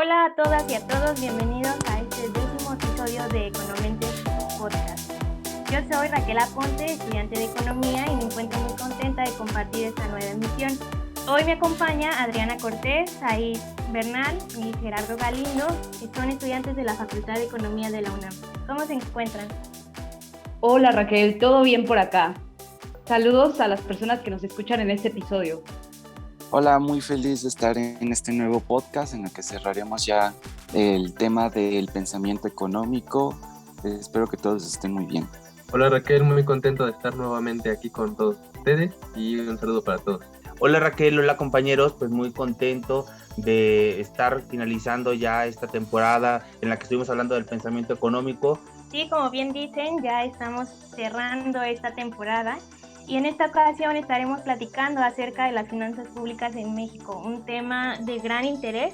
Hola a todas y a todos, bienvenidos a este 10º episodio de Economentes Podcast. Yo soy Raquel Aponte, estudiante de Economía, y me encuentro muy contenta de compartir esta nueva emisión. Hoy me acompaña Adriana Cortés, Said Bernal y Gerardo Galindo, que son estudiantes de la Facultad de Economía de la UNAM. ¿Cómo se encuentran? Hola Raquel, ¿todo bien por acá? Saludos a las personas que nos escuchan en este episodio. Hola, muy feliz de estar en este nuevo podcast en el que cerraremos ya el tema del pensamiento económico. Espero que todos estén muy bien. Hola Raquel, muy contento de estar nuevamente aquí con todos ustedes y un saludo para todos. Hola Raquel, hola compañeros, pues muy contento de estar finalizando ya esta temporada en la que estuvimos hablando del pensamiento económico. Sí, como bien dicen, ya estamos cerrando esta temporada. Y en esta ocasión estaremos platicando acerca de las finanzas públicas en México, un tema de gran interés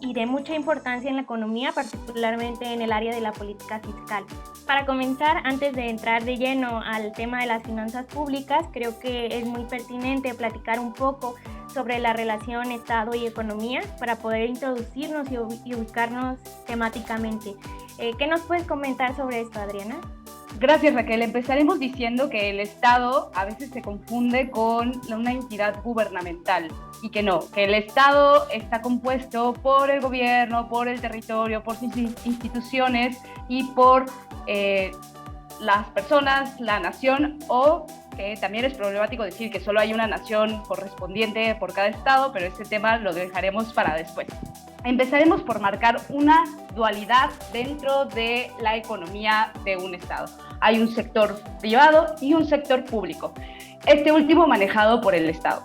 y de mucha importancia en la economía, particularmente en el área de la política fiscal. Para comenzar, antes de entrar de lleno al tema de las finanzas públicas, creo que es muy pertinente platicar un poco sobre la relación Estado y economía para poder introducirnos y ubicarnos temáticamente. ¿Qué nos puedes comentar sobre esto, Adriana? Gracias Raquel. Empezaremos diciendo que el Estado a veces se confunde con una entidad gubernamental y que no, que el Estado está compuesto por el gobierno, por el territorio, por sus instituciones y por las personas, la nación, o que también es problemático decir que solo hay una nación correspondiente por cada estado, pero ese tema lo dejaremos para después. Empezaremos por marcar una dualidad dentro de la economía de un estado. Hay un sector privado y un sector público, este último manejado por el Estado.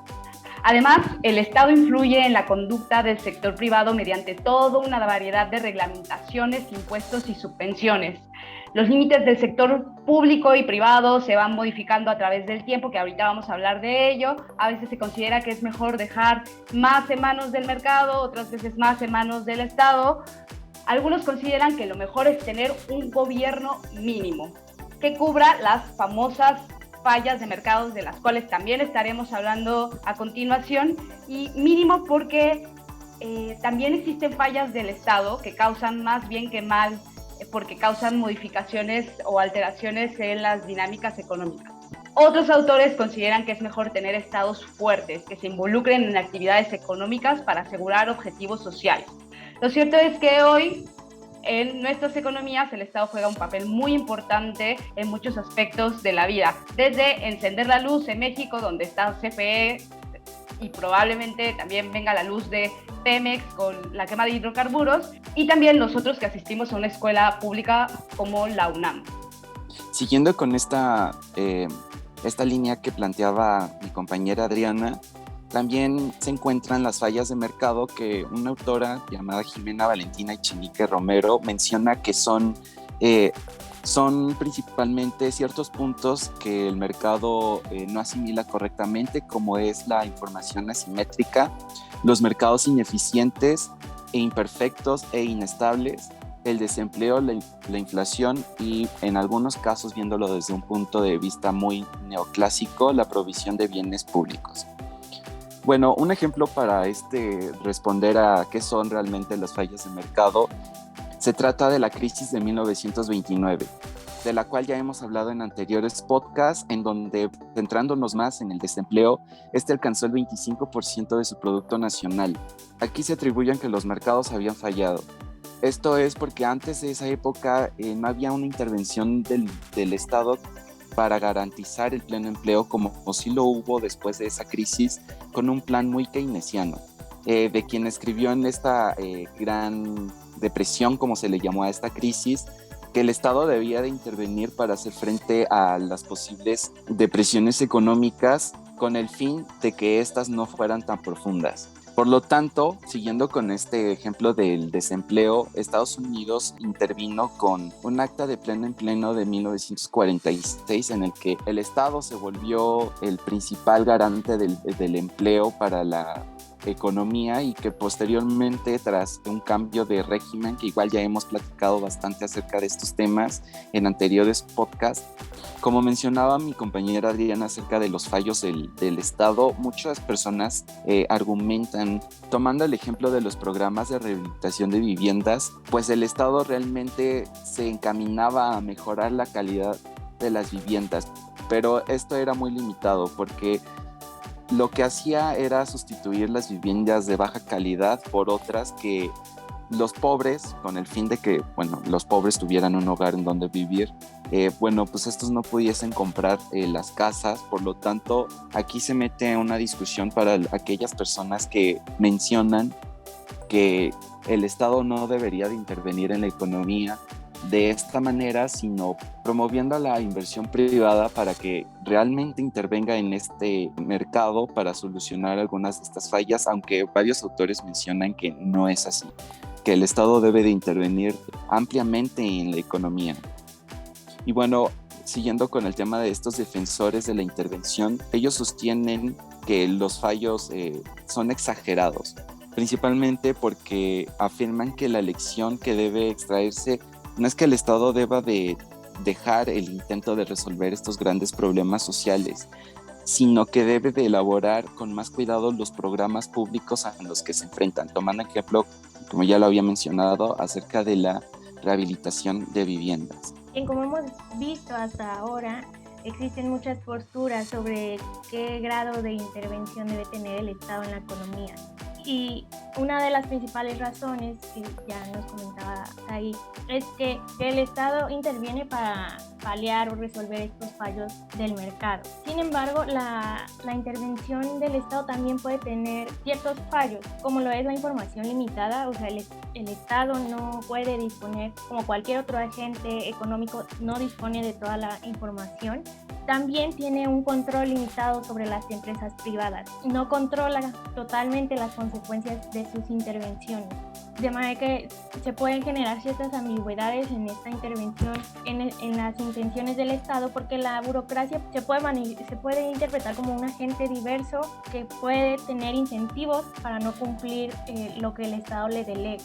Además, el Estado influye en la conducta del sector privado mediante toda una variedad de reglamentaciones, impuestos y subvenciones. Los límites del sector público y privado se van modificando a través del tiempo, que ahorita vamos a hablar de ello. A veces se considera que es mejor dejar más en manos del mercado, otras veces más en manos del Estado. Algunos consideran que lo mejor es tener un gobierno mínimo, que cubra las famosas fallas de mercados, de las cuales también estaremos hablando a continuación, y mínimo porque también existen fallas del Estado que causan más bien que mal, porque causan modificaciones o alteraciones en las dinámicas económicas. Otros autores consideran que es mejor tener estados fuertes, que se involucren en actividades económicas para asegurar objetivos sociales. Lo cierto es que hoy, en nuestras economías, el Estado juega un papel muy importante en muchos aspectos de la vida, desde encender la luz en México, donde está CFE, y probablemente también venga la luz de Pemex con la quema de hidrocarburos, y también nosotros que asistimos a una escuela pública como la UNAM. Siguiendo con esta línea que planteaba mi compañera Adriana, también se encuentran las fallas de mercado que una autora llamada Jimena Valentina Echenique Romero menciona que son principalmente ciertos puntos que el mercado no asimila correctamente, como es la información asimétrica, los mercados ineficientes e imperfectos e inestables, el desempleo, la inflación y, en algunos casos, viéndolo desde un punto de vista muy neoclásico, la provisión de bienes públicos. Bueno, un ejemplo para responder a qué son realmente las fallas de mercado se trata de la crisis de 1929, de la cual ya hemos hablado en anteriores podcasts, en donde, centrándonos más en el desempleo, alcanzó el 25% de su Producto Nacional. Aquí se atribuyen que los mercados habían fallado. Esto es porque antes de esa época no había una intervención del Estado para garantizar el pleno empleo, como sí lo hubo después de esa crisis, con un plan muy keynesiano, de quien escribió en esta gran depresión, como se le llamó a esta crisis, que el Estado debía de intervenir para hacer frente a las posibles depresiones económicas con el fin de que éstas no fueran tan profundas. Por lo tanto, siguiendo con este ejemplo del desempleo, Estados Unidos intervino con un acta de pleno empleo de 1946 en el que el Estado se volvió el principal garante del empleo para economía y que posteriormente, tras un cambio de régimen, que igual ya hemos platicado bastante acerca de estos temas en anteriores podcasts, como mencionaba mi compañera Adriana acerca de los fallos del Estado, muchas personas argumentan, tomando el ejemplo de los programas de rehabilitación de viviendas, pues el Estado realmente se encaminaba a mejorar la calidad de las viviendas, pero esto era muy limitado porque lo que hacía era sustituir las viviendas de baja calidad por otras que los pobres, con el fin de que, bueno, los pobres tuvieran un hogar en donde vivir, pues estos no pudiesen comprar las casas. Por lo tanto, aquí se mete una discusión para aquellas personas que mencionan que el Estado no debería de intervenir en la economía de esta manera, sino promoviendo la inversión privada para que realmente intervenga en este mercado para solucionar algunas de estas fallas, aunque varios autores mencionan que no es así, que el Estado debe de intervenir ampliamente en la economía. Y bueno, siguiendo con el tema de estos defensores de la intervención, ellos sostienen que los fallos son exagerados, principalmente porque afirman que la lección que debe extraerse no es que el Estado deba de dejar el intento de resolver estos grandes problemas sociales, sino que debe de elaborar con más cuidado los programas públicos a los que se enfrentan, tomando ejemplo, como ya lo había mencionado, acerca de la rehabilitación de viviendas. Y como hemos visto hasta ahora, existen muchas posturas sobre qué grado de intervención debe tener el Estado en la economía. Y una de las principales razones, que ya nos comentaba ahí, es que el Estado interviene para paliar o resolver estos fallos del mercado. Sin embargo, la intervención del Estado también puede tener ciertos fallos, como lo es la información limitada. O sea, el Estado no puede disponer, como cualquier otro agente económico, no dispone de toda la información. También tiene un control limitado sobre las empresas privadas. No controla totalmente las consecuencias de sus intervenciones. De manera que se pueden generar ciertas ambigüedades en esta intervención, en las intenciones del Estado, porque la burocracia se puede interpretar como un agente diverso que puede tener incentivos para no cumplir lo que el Estado le delega.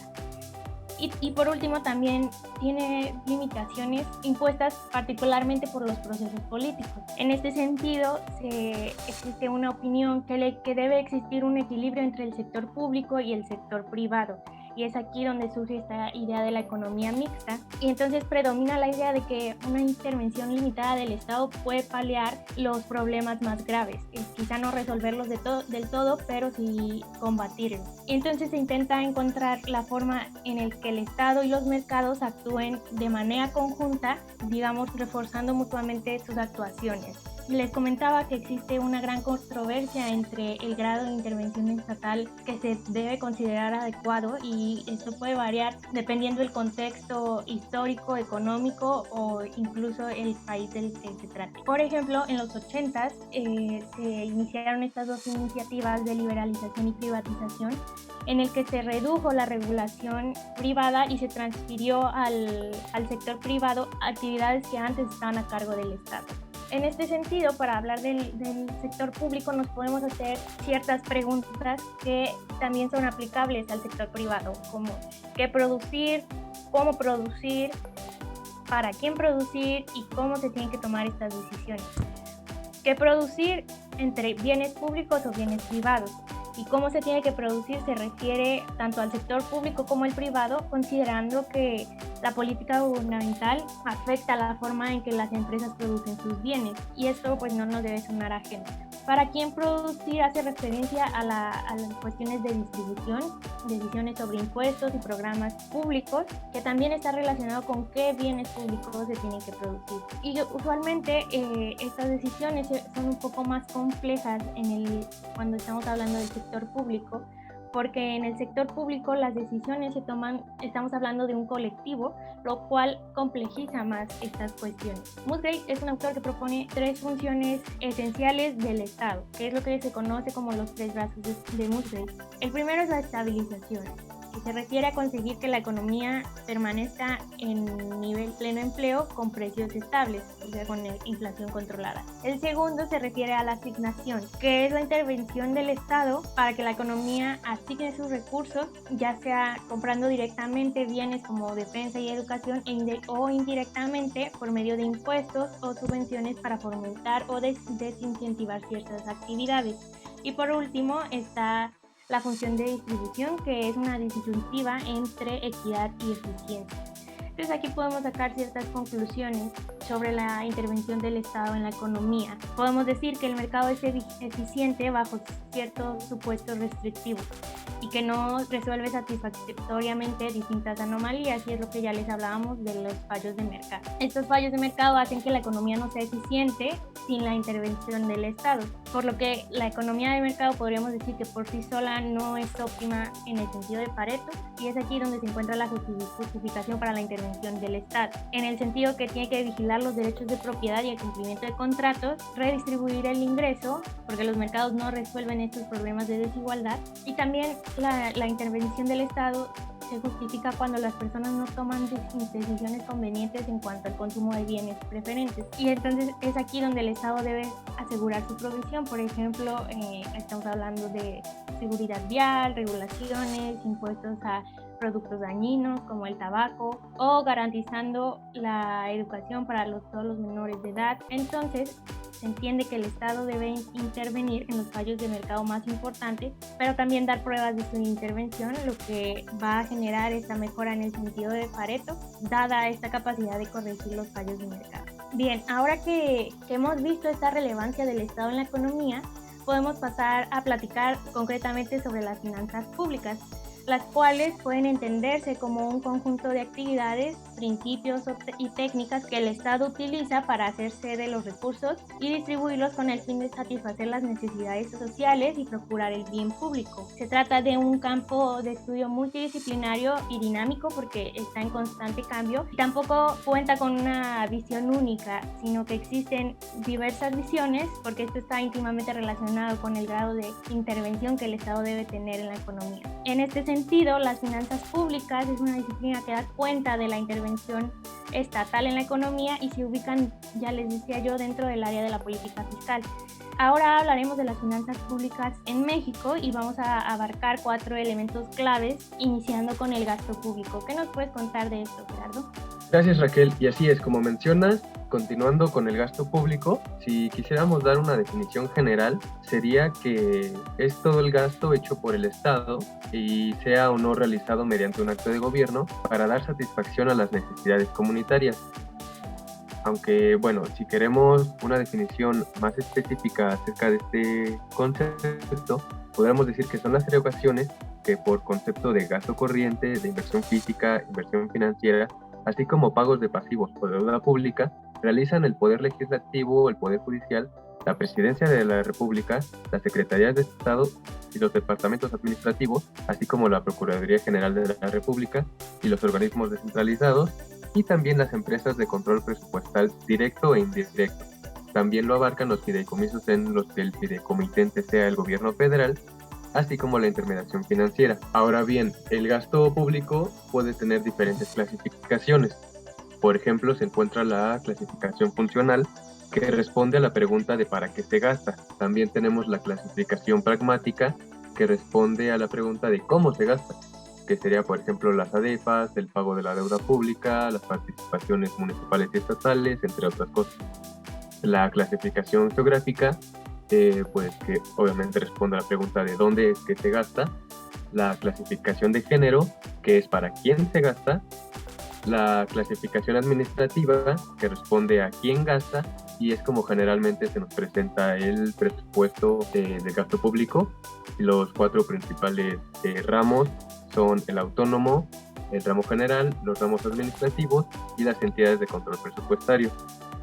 Y por último, también tiene limitaciones impuestas particularmente por los procesos políticos. En este sentido, existe una opinión que debe existir un equilibrio entre el sector público y el sector privado. Y es aquí donde surge esta idea de la economía mixta. Y entonces predomina la idea de que una intervención limitada del Estado puede paliar los problemas más graves. Quizá no resolverlos del todo, pero sí combatirlos. Y entonces se intenta encontrar la forma en la que el Estado y los mercados actúen de manera conjunta, digamos, reforzando mutuamente sus actuaciones. Les comentaba que existe una gran controversia entre el grado de intervención estatal que se debe considerar adecuado, y esto puede variar dependiendo del contexto histórico, económico o incluso el país del que se trate. Por ejemplo, en los 80s se iniciaron estas dos iniciativas de liberalización y privatización, en el que se redujo la regulación privada y se transfirió al sector privado actividades que antes estaban a cargo del Estado. En este sentido, para hablar del sector público, nos podemos hacer ciertas preguntas que también son aplicables al sector privado, como qué producir, cómo producir, para quién producir y cómo se tienen que tomar estas decisiones. ¿Qué producir entre bienes públicos o bienes privados? Y cómo se tiene que producir se refiere tanto al sector público como al privado, considerando que la política gubernamental afecta la forma en que las empresas producen sus bienes, y esto pues no nos debe sonar ajeno. Para quién producir hace referencia a las cuestiones de distribución, decisiones sobre impuestos y programas públicos, que también está relacionado con qué bienes públicos se tienen que producir. Y usualmente estas decisiones son un poco más complejas cuando estamos hablando del sector público, porque en el sector público las decisiones se toman, estamos hablando de un colectivo, lo cual complejiza más estas cuestiones. Musgrave es un autor que propone 3 funciones esenciales del Estado, que es lo que se conoce como los 3 brazos de Musgrave. El primero es la estabilización. que se refiere a conseguir que la economía permanezca en nivel pleno empleo con precios estables, o sea, con inflación controlada. El segundo se refiere a la asignación, que es la intervención del Estado para que la economía asigne sus recursos, ya sea comprando directamente bienes como defensa y educación o indirectamente por medio de impuestos o subvenciones para fomentar o desincentivar ciertas actividades. Y por último está la función de distribución, que es una disyuntiva entre equidad y eficiencia. Entonces aquí podemos sacar ciertas conclusiones sobre la intervención del Estado en la economía. Podemos decir que el mercado es eficiente bajo ciertos supuestos restrictivos y que no resuelve satisfactoriamente distintas anomalías, y es lo que ya les hablábamos de los fallos de mercado. Estos fallos de mercado hacen que la economía no sea eficiente sin la intervención del Estado, por lo que la economía de mercado podríamos decir que por sí sola no es óptima en el sentido de Pareto, y es aquí donde se encuentra la justificación para la intervención del Estado, en el sentido que tiene que vigilar los derechos de propiedad y el cumplimiento de contratos, redistribuir el ingreso, porque los mercados no resuelven estos problemas de desigualdad, y también la intervención del Estado se justifica cuando las personas no toman decisiones convenientes en cuanto al consumo de bienes preferentes. Y entonces es aquí donde el Estado debe asegurar su provisión. Por ejemplo, estamos hablando de seguridad vial, regulaciones, impuestos a productos dañinos como el tabaco, o garantizando la educación para todos los menores de edad. Entonces se entiende que el Estado debe intervenir en los fallos de mercado más importantes, pero también dar pruebas de su intervención, lo que va a generar esta mejora en el sentido de Pareto, dada esta capacidad de corregir los fallos de mercado. Bien, ahora que hemos visto esta relevancia del Estado en la economía, podemos pasar a platicar concretamente sobre las finanzas públicas, las cuales pueden entenderse como un conjunto de actividades, principios y técnicas que el Estado utiliza para hacerse de los recursos y distribuirlos con el fin de satisfacer las necesidades sociales y procurar el bien público. Se trata de un campo de estudio multidisciplinario y dinámico porque está en constante cambio, y tampoco cuenta con una visión única, sino que existen diversas visiones, porque esto está íntimamente relacionado con el grado de intervención que el Estado debe tener en la economía. En este sentido, las finanzas públicas es una disciplina que da cuenta de la intervención estatal en la economía y se ubican, ya les decía yo, dentro del área de la política fiscal. Ahora hablaremos de las finanzas públicas en México y vamos a abarcar 4 elementos claves, iniciando con el gasto público. ¿Qué nos puedes contar de esto, Gerardo? Gracias, Raquel. Y así es, como mencionas, continuando con el gasto público, si quisiéramos dar una definición general, sería que es todo el gasto hecho por el Estado y sea o no realizado mediante un acto de gobierno para dar satisfacción a las necesidades comunitarias. Aunque, bueno, si queremos una definición más específica acerca de este concepto, podríamos decir que son las erogaciones que por concepto de gasto corriente, de inversión física, inversión financiera, así como pagos de pasivos por deuda pública, realizan el Poder Legislativo, el Poder Judicial, la Presidencia de la República, las Secretarías de Estado y los departamentos administrativos, así como la Procuraduría General de la República y los organismos descentralizados, y también las empresas de control presupuestal directo e indirecto. También lo abarcan los fideicomisos en los que el fideicomitente sea el gobierno federal, así como la intermediación financiera. Ahora bien, el gasto público puede tener diferentes clasificaciones. Por ejemplo, se encuentra la clasificación funcional, que responde a la pregunta de ¿para qué se gasta? También tenemos la clasificación pragmática, que responde a la pregunta de ¿cómo se gasta?, que sería, por ejemplo, las ADEFAS, el pago de la deuda pública, las participaciones municipales y estatales, entre otras cosas. La clasificación geográfica, pues que obviamente responde a la pregunta de dónde es que se gasta. La clasificación de género, que es para quién se gasta. La clasificación administrativa, que responde a quién gasta, y es como generalmente se nos presenta el presupuesto de gasto público. Los 4 principales ramos son el autónomo, el ramo general, los ramos administrativos y las entidades de control presupuestario.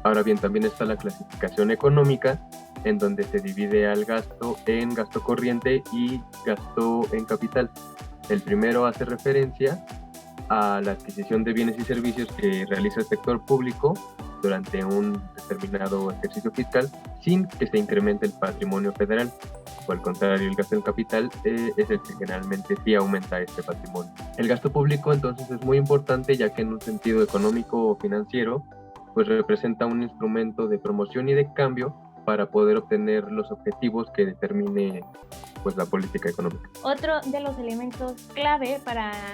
Ahora bien, también está la clasificación económica, en donde se divide al gasto en gasto corriente y gasto en capital. El primero hace referencia a la adquisición de bienes y servicios que realiza el sector público durante un determinado ejercicio fiscal sin que se incremente el patrimonio federal. O al contrario, el gasto en capital es el que generalmente sí aumenta este patrimonio. El gasto público entonces es muy importante, ya que en un sentido económico o financiero pues representa un instrumento de promoción y de cambio para poder obtener los objetivos que determine pues la política económica. Otro de los elementos clave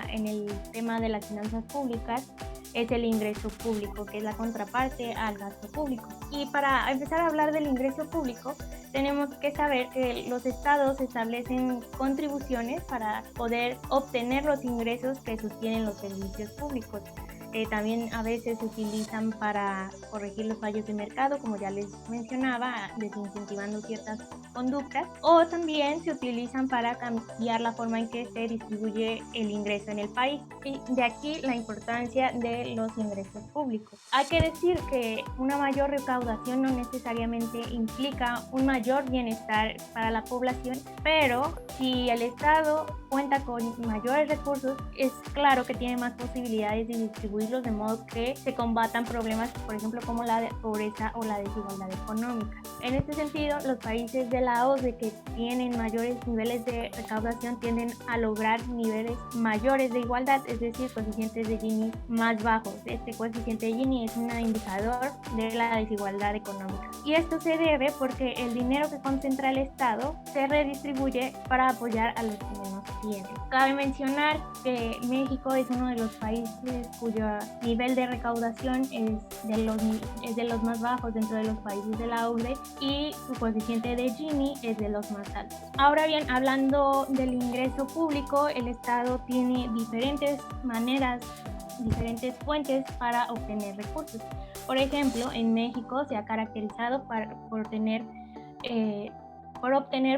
en el tema de las finanzas públicas es el ingreso público, que es la contraparte al gasto público. Y para empezar a hablar del ingreso público, tenemos que saber que los estados establecen contribuciones para poder obtener los ingresos que sostienen los servicios públicos. También a veces se utilizan para corregir los fallos de mercado, como ya les mencionaba, desincentivando ciertas conductas, o también se utilizan para cambiar la forma en que se distribuye el ingreso en el país. Y de aquí la importancia de los ingresos públicos. Hay que decir que una mayor recaudación no necesariamente implica un mayor bienestar para la población, pero si el Estado cuenta con mayores recursos, es claro que tiene más posibilidades de distribuirlos de modo que se combatan problemas, por ejemplo, como la pobreza o la desigualdad económica. En este sentido, los países de la OCDE que tienen mayores niveles de recaudación tienden a lograr niveles mayores de igualdad, es decir, coeficientes de Gini más bajos. Este coeficiente de Gini es un indicador de la desigualdad económica. Y esto se debe porque el dinero que concentra el Estado se redistribuye para apoyar a los que menos tienen. Cabe mencionar que México es uno de los países cuyo nivel de recaudación es de los más bajos dentro de los países de la OCDE y su coeficiente de Gini es de los más altos. Ahora bien, hablando del ingreso público, el Estado tiene diferentes maneras, diferentes fuentes para obtener recursos. Por ejemplo, en México se ha caracterizado por obtener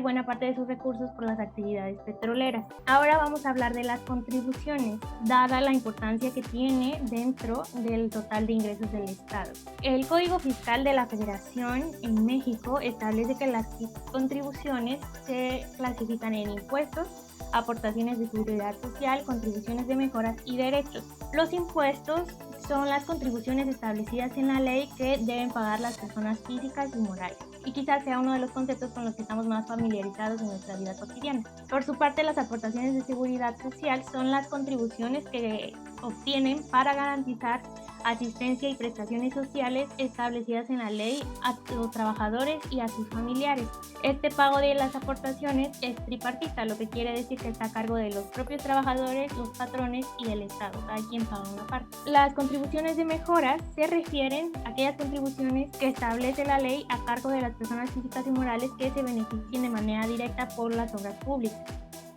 buena parte de sus recursos por las actividades petroleras. Ahora vamos a hablar de las contribuciones, dada la importancia que tiene dentro del total de ingresos del Estado. El Código Fiscal de la Federación en México establece que las contribuciones se clasifican en impuestos, aportaciones de seguridad social, contribuciones de mejoras y derechos. Los impuestos son las contribuciones establecidas en la ley que deben pagar las personas físicas y morales, y quizás sea uno de los conceptos con los que estamos más familiarizados en nuestra vida cotidiana. Por su parte, las aportaciones de seguridad social son las contribuciones que obtienen para garantizar asistencia y prestaciones sociales establecidas en la ley a los trabajadores y a sus familiares. Este pago de las aportaciones es tripartita, lo que quiere decir que está a cargo de los propios trabajadores, los patrones y el Estado, cada quien paga una parte. Las contribuciones de mejoras se refieren a aquellas contribuciones que establece la ley a cargo de las personas físicas y morales que se beneficien de manera directa por las obras públicas,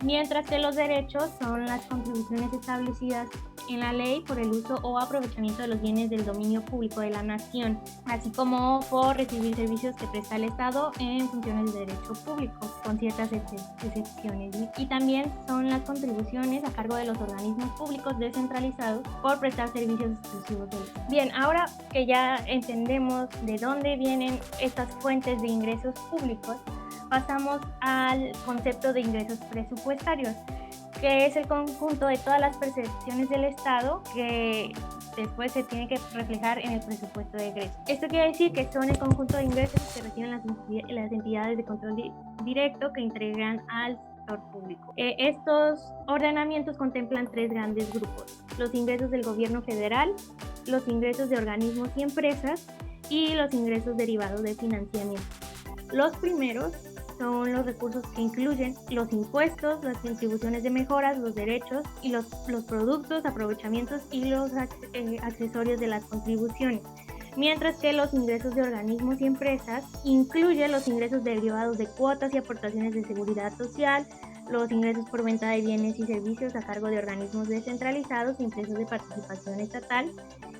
mientras que los derechos son las contribuciones establecidas en la ley por el uso o aprovechamiento de los bienes del dominio público de la nación, así como por recibir servicios que presta el Estado en funciones de derecho público, con ciertas excepciones. Y también son las contribuciones a cargo de los organismos públicos descentralizados por prestar servicios exclusivos del Estado. Bien, ahora que ya entendemos de dónde vienen estas fuentes de ingresos públicos, pasamos al concepto de ingresos presupuestarios, que es el conjunto de todas las percepciones del Estado que después se tiene que reflejar en el presupuesto de egresos. Esto quiere decir que son el conjunto de ingresos que reciben las entidades de control directo que integran al sector público. Estos ordenamientos contemplan tres grandes grupos: los ingresos del gobierno federal, los ingresos de organismos y empresas y los ingresos derivados de financiamiento. Los primeros son los recursos que incluyen los impuestos, las contribuciones de mejoras, los derechos y los productos, aprovechamientos y los accesorios de las contribuciones, mientras que los ingresos de organismos y empresas incluyen los ingresos derivados de cuotas y aportaciones de seguridad social, los ingresos por venta de bienes y servicios a cargo de organismos descentralizados, ingresos de participación estatal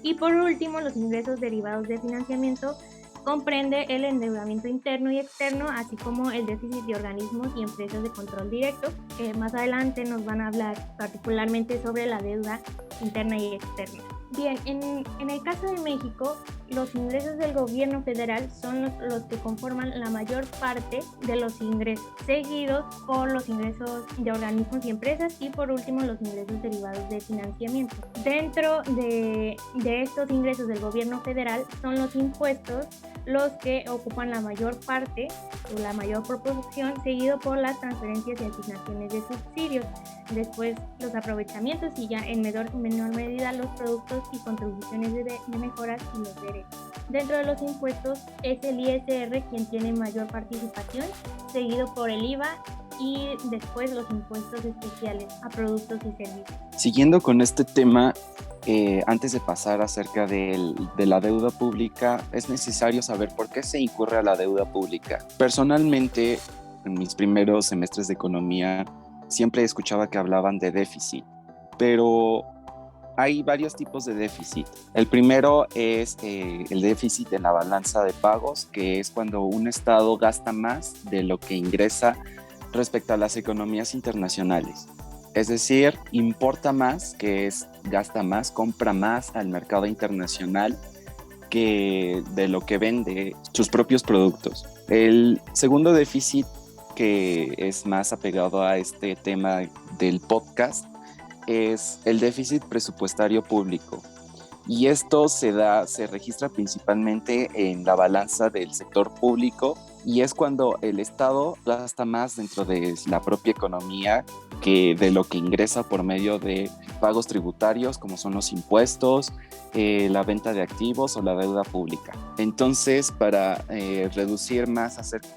y por último los ingresos derivados de financiamiento. Comprende el endeudamiento interno y externo, así como el déficit de organismos y empresas de control directo, que más adelante nos van a hablar particularmente sobre la deuda interna y externa. Bien, en el caso de México, los ingresos del gobierno federal son los que conforman la mayor parte de los ingresos, seguidos por los ingresos de organismos y empresas y por último los ingresos derivados de financiamiento. Dentro de estos ingresos del gobierno federal son los impuestos los que ocupan la mayor parte o la mayor proporción, seguido por las transferencias y asignaciones de subsidios, después los aprovechamientos y ya en menor medida los productos y contribuciones de mejoras y los derechos. Dentro de los impuestos es el ISR quien tiene mayor participación, seguido por el IVA y después los impuestos especiales a productos y servicios. Siguiendo con este tema, antes de pasar acerca de la deuda pública, es necesario saber por qué se incurre a la deuda pública. Personalmente, en mis primeros semestres de economía, siempre escuchaba que hablaban de déficit, pero hay varios tipos de déficit. El primero es el déficit en la balanza de pagos, que es cuando un estado gasta más de lo que ingresa respecto a las economías internacionales. Es decir, importa más, que es gasta más, compra más al mercado internacional que de lo que vende sus propios productos. El segundo déficit, que es más apegado a este tema del podcast, es el déficit presupuestario público. Y esto se registra principalmente en la balanza del sector público y es cuando el Estado gasta más dentro de la propia economía que de lo que ingresa por medio de pagos tributarios como son los impuestos, la venta de activos o la deuda pública. Entonces, para reducir más acerca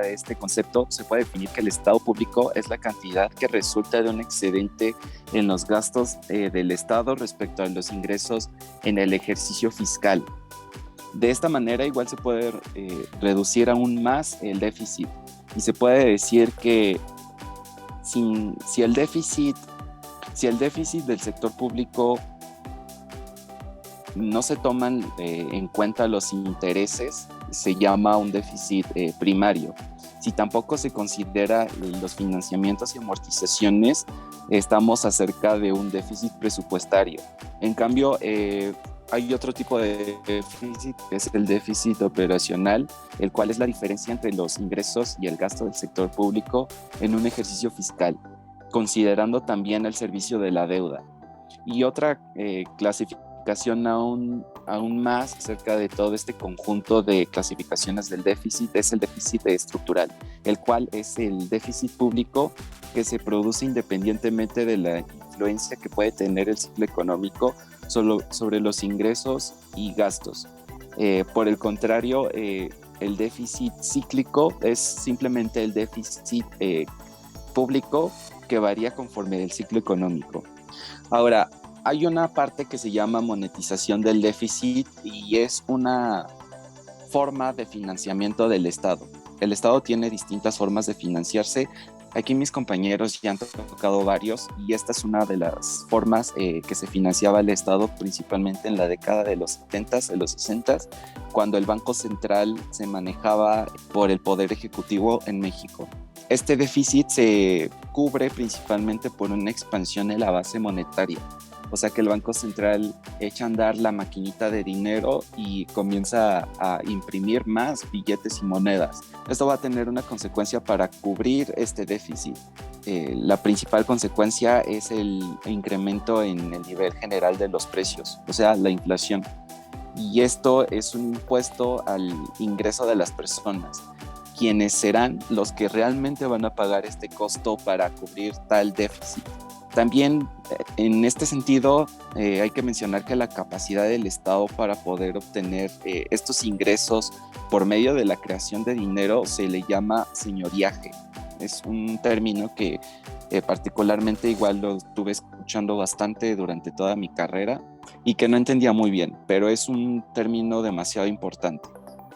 de este concepto, se puede definir que el Estado público es la cantidad que resulta de un excedente en los gastos del Estado respecto a los ingresos en el ejercicio fiscal. De esta manera igual se puede reducir aún más el déficit y se puede decir que si el déficit del sector público no se toman en cuenta los intereses, se llama un déficit primario. Si tampoco se considera los financiamientos y amortizaciones, estamos acerca de un déficit presupuestario. En cambio, hay otro tipo de déficit, que es el déficit operacional, el cual es la diferencia entre los ingresos y el gasto del sector público en un ejercicio fiscal, considerando también el servicio de la deuda. Y otra clasificación aún más acerca de todo este conjunto de clasificaciones del déficit es el déficit estructural, el cual es el déficit público que se produce independientemente de la influencia que puede tener el ciclo económico sobre los ingresos y gastos. Por el contrario, el déficit cíclico es simplemente el déficit público que varía conforme el ciclo económico. Ahora, hay una parte que se llama monetización del déficit y es una forma de financiamiento del Estado. El Estado tiene distintas formas de financiarse. Aquí mis compañeros ya han tocado varios y esta es una de las formas que se financiaba el Estado principalmente en la década de los 70s, de los 60s, cuando el Banco Central se manejaba por el Poder Ejecutivo en México. Este déficit se cubre principalmente por una expansión en la base monetaria. O sea que el Banco Central echa a andar la maquinita de dinero y comienza a imprimir más billetes y monedas. Esto va a tener una consecuencia para cubrir este déficit. La principal consecuencia es el incremento en el nivel general de los precios, o sea, la inflación. Y esto es un impuesto al ingreso de las personas, quienes serán los que realmente van a pagar este costo para cubrir tal déficit. También en este sentido hay que mencionar que la capacidad del Estado para poder obtener estos ingresos por medio de la creación de dinero se le llama señoriaje. Es un término que particularmente igual lo estuve escuchando bastante durante toda mi carrera y que no entendía muy bien, pero es un término demasiado importante.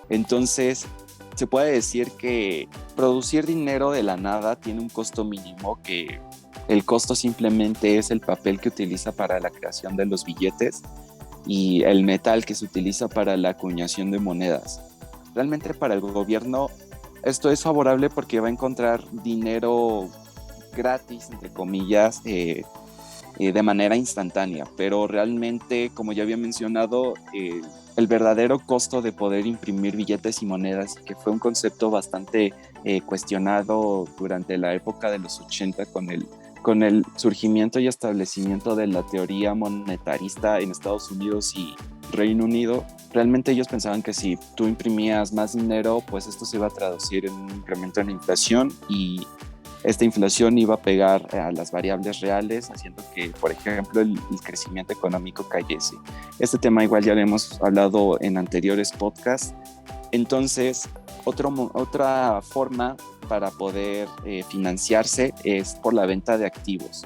Entonces, se puede decir que producir dinero de la nada tiene un costo mínimo que el costo simplemente es el papel que utiliza para la creación de los billetes y el metal que se utiliza para la acuñación de monedas. Realmente para el gobierno esto es favorable porque va a encontrar dinero gratis, entre comillas, de manera instantánea, pero realmente, como ya había mencionado, el verdadero costo de poder imprimir billetes y monedas, que fue un concepto bastante cuestionado durante la época de los 80 con el surgimiento y establecimiento de la teoría monetarista en Estados Unidos y Reino Unido. Realmente ellos pensaban que si tú imprimías más dinero, pues esto se iba a traducir en un incremento en la inflación y esta inflación iba a pegar a las variables reales, haciendo que, por ejemplo, el crecimiento económico cayese. Este tema igual ya lo hemos hablado en anteriores podcasts. Entonces, otra forma para poder financiarse es por la venta de activos.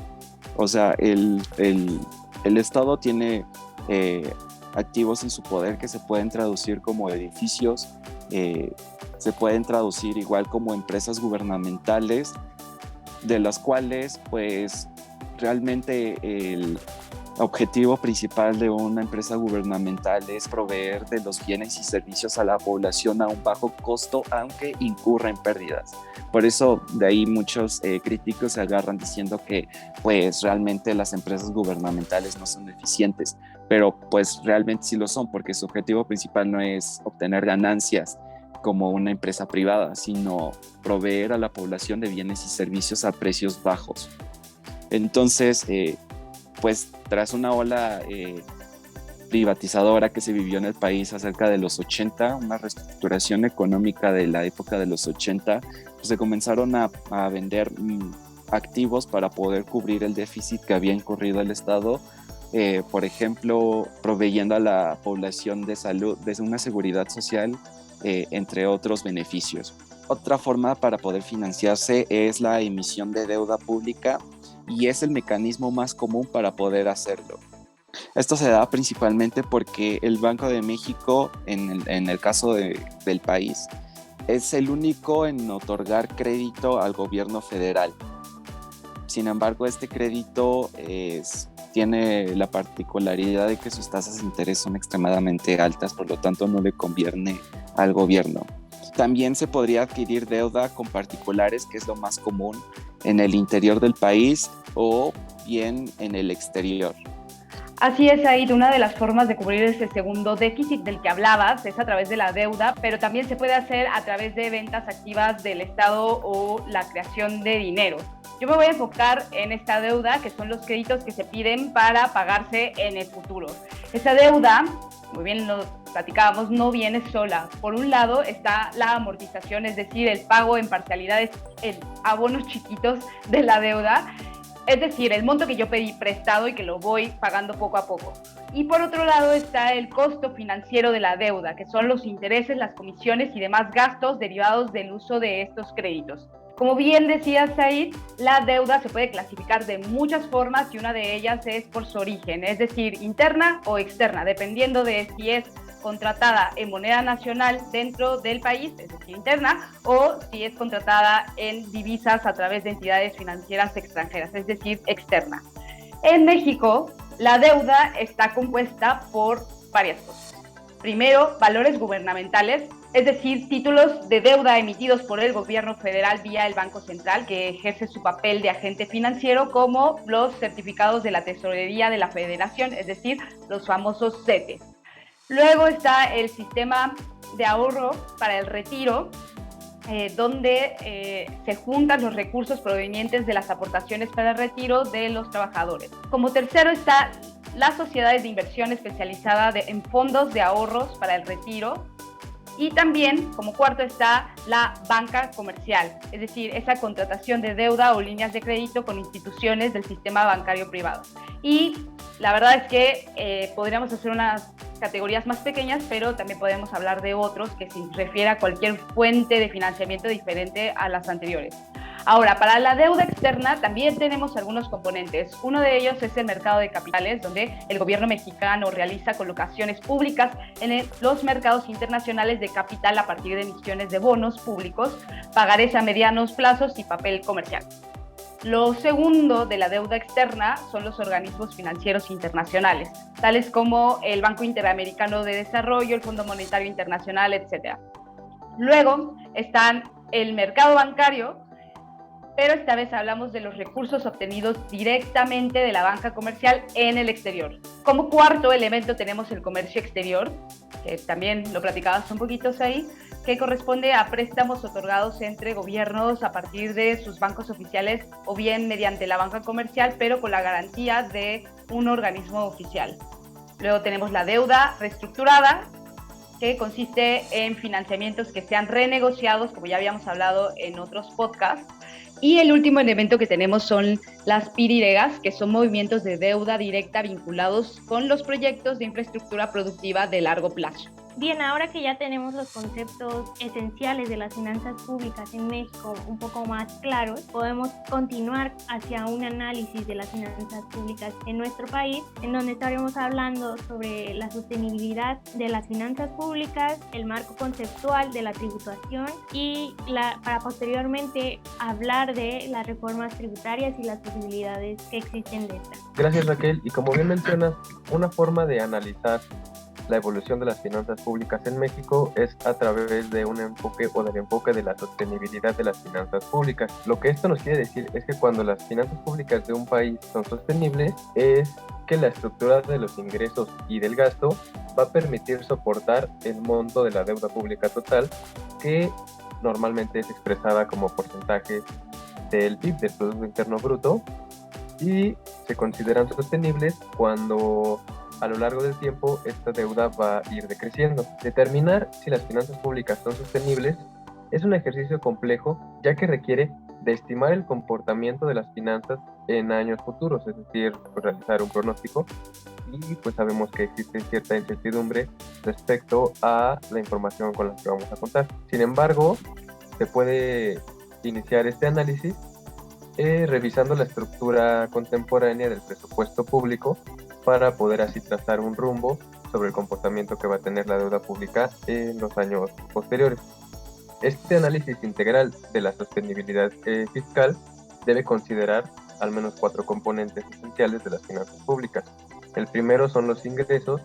O sea, el Estado tiene activos en su poder que se pueden traducir como edificios, se pueden traducir igual como empresas gubernamentales, de las cuales pues realmente el objetivo principal de una empresa gubernamental es proveer de los bienes y servicios a la población a un bajo costo, aunque incurra en pérdidas. Por eso de ahí muchos críticos se agarran diciendo que pues realmente las empresas gubernamentales no son eficientes, pero pues realmente sí lo son, porque su objetivo principal no es obtener ganancias como una empresa privada, sino proveer a la población de bienes y servicios a precios bajos. Entonces, pues tras una ola privatizadora que se vivió en el país acerca de los 80, una reestructuración económica de la época de los 80, pues se comenzaron a vender activos para poder cubrir el déficit que había incurrido el Estado, por ejemplo, proveyendo a la población de salud, desde una seguridad social, entre otros beneficios. Otra forma para poder financiarse es la emisión de deuda pública y es el mecanismo más común para poder hacerlo. Esto se da principalmente porque el Banco de México, en el caso del país, es el único en otorgar crédito al gobierno federal. Sin embargo, este crédito tiene la particularidad de que sus tasas de interés son extremadamente altas, por lo tanto no le conviene al gobierno. También se podría adquirir deuda con particulares, que es lo más común en el interior del país o bien en el exterior. Así es, Aid, una de las formas de cubrir ese segundo déficit del que hablabas es a través de la deuda, pero también se puede hacer a través de ventas activas del Estado o la creación de dinero. Yo me voy a enfocar en esta deuda, que son los créditos que se piden para pagarse en el futuro. Esa deuda, muy bien lo platicábamos, no viene sola. Por un lado está la amortización, es decir, el pago en parcialidades, en abonos chiquitos de la deuda, es decir, el monto que yo pedí prestado y que lo voy pagando poco a poco. Y por otro lado está el costo financiero de la deuda, que son los intereses, las comisiones y demás gastos derivados del uso de estos créditos. Como bien decía Said, la deuda se puede clasificar de muchas formas y una de ellas es por su origen, es decir, interna o externa, dependiendo de si es contratada en moneda nacional dentro del país, es decir, interna, o si es contratada en divisas a través de entidades financieras extranjeras, es decir, externa. En México, la deuda está compuesta por varias cosas. Primero, valores gubernamentales, es decir, títulos de deuda emitidos por el gobierno federal vía el Banco Central, que ejerce su papel de agente financiero, como los certificados de la Tesorería de la Federación, es decir, los famosos CETES. Luego está el sistema de ahorro para el retiro, donde se juntan los recursos provenientes de las aportaciones para el retiro de los trabajadores. Como tercero está las sociedades de inversión especializada en fondos de ahorros para el retiro. Y también, como cuarto, está la banca comercial, es decir, esa contratación de deuda o líneas de crédito con instituciones del sistema bancario privado. Y la verdad es que podríamos hacer unas categorías más pequeñas, pero también podemos hablar de otros que se refiere a cualquier fuente de financiamiento diferente a las anteriores. Ahora, para la deuda externa también tenemos algunos componentes. Uno de ellos es el mercado de capitales, donde el gobierno mexicano realiza colocaciones públicas en los mercados internacionales de capital a partir de emisiones de bonos públicos, pagarés a medianos plazos y papel comercial. Lo segundo de la deuda externa son los organismos financieros internacionales, tales como el Banco Interamericano de Desarrollo, el Fondo Monetario Internacional, etc. Luego están el mercado bancario, pero esta vez hablamos de los recursos obtenidos directamente de la banca comercial en el exterior. Como cuarto elemento tenemos el comercio exterior, que también lo platicabas un poquito ahí, que corresponde a préstamos otorgados entre gobiernos a partir de sus bancos oficiales o bien mediante la banca comercial, pero con la garantía de un organismo oficial. Luego tenemos la deuda reestructurada, que consiste en financiamientos que sean renegociados, como ya habíamos hablado en otros podcasts. Y el último elemento que tenemos son las PIRIREGAS, que son movimientos de deuda directa vinculados con los proyectos de infraestructura productiva de largo plazo. Bien, ahora que ya tenemos los conceptos esenciales de las finanzas públicas en México un poco más claros, podemos continuar hacia un análisis de las finanzas públicas en nuestro país, en donde estaremos hablando sobre la sostenibilidad de las finanzas públicas, el marco conceptual de la tributación y para posteriormente hablar de las reformas tributarias y las posibilidades que existen de estas. Gracias, Raquel. Y como bien mencionas, una forma de analizar la evolución de las finanzas públicas en México es a través de un enfoque o del enfoque de la sostenibilidad de las finanzas públicas. Lo que esto nos quiere decir es que cuando las finanzas públicas de un país son sostenibles, es que la estructura de los ingresos y del gasto va a permitir soportar el monto de la deuda pública total, que normalmente es expresada como porcentaje del PIB, del Producto Interno Bruto, y se consideran sostenibles cuando a lo largo del tiempo esta deuda va a ir decreciendo. Determinar si las finanzas públicas son sostenibles es un ejercicio complejo, ya que requiere de estimar el comportamiento de las finanzas en años futuros, es decir, realizar un pronóstico, y pues sabemos que existe cierta incertidumbre respecto a la información con la que vamos a contar. Sin embargo, se puede iniciar este análisis revisando la estructura contemporánea del presupuesto público para poder así trazar un rumbo sobre el comportamiento que va a tener la deuda pública en los años posteriores. Este análisis integral de la sostenibilidad fiscal debe considerar al menos 4 componentes esenciales de las finanzas públicas. El primero son los ingresos,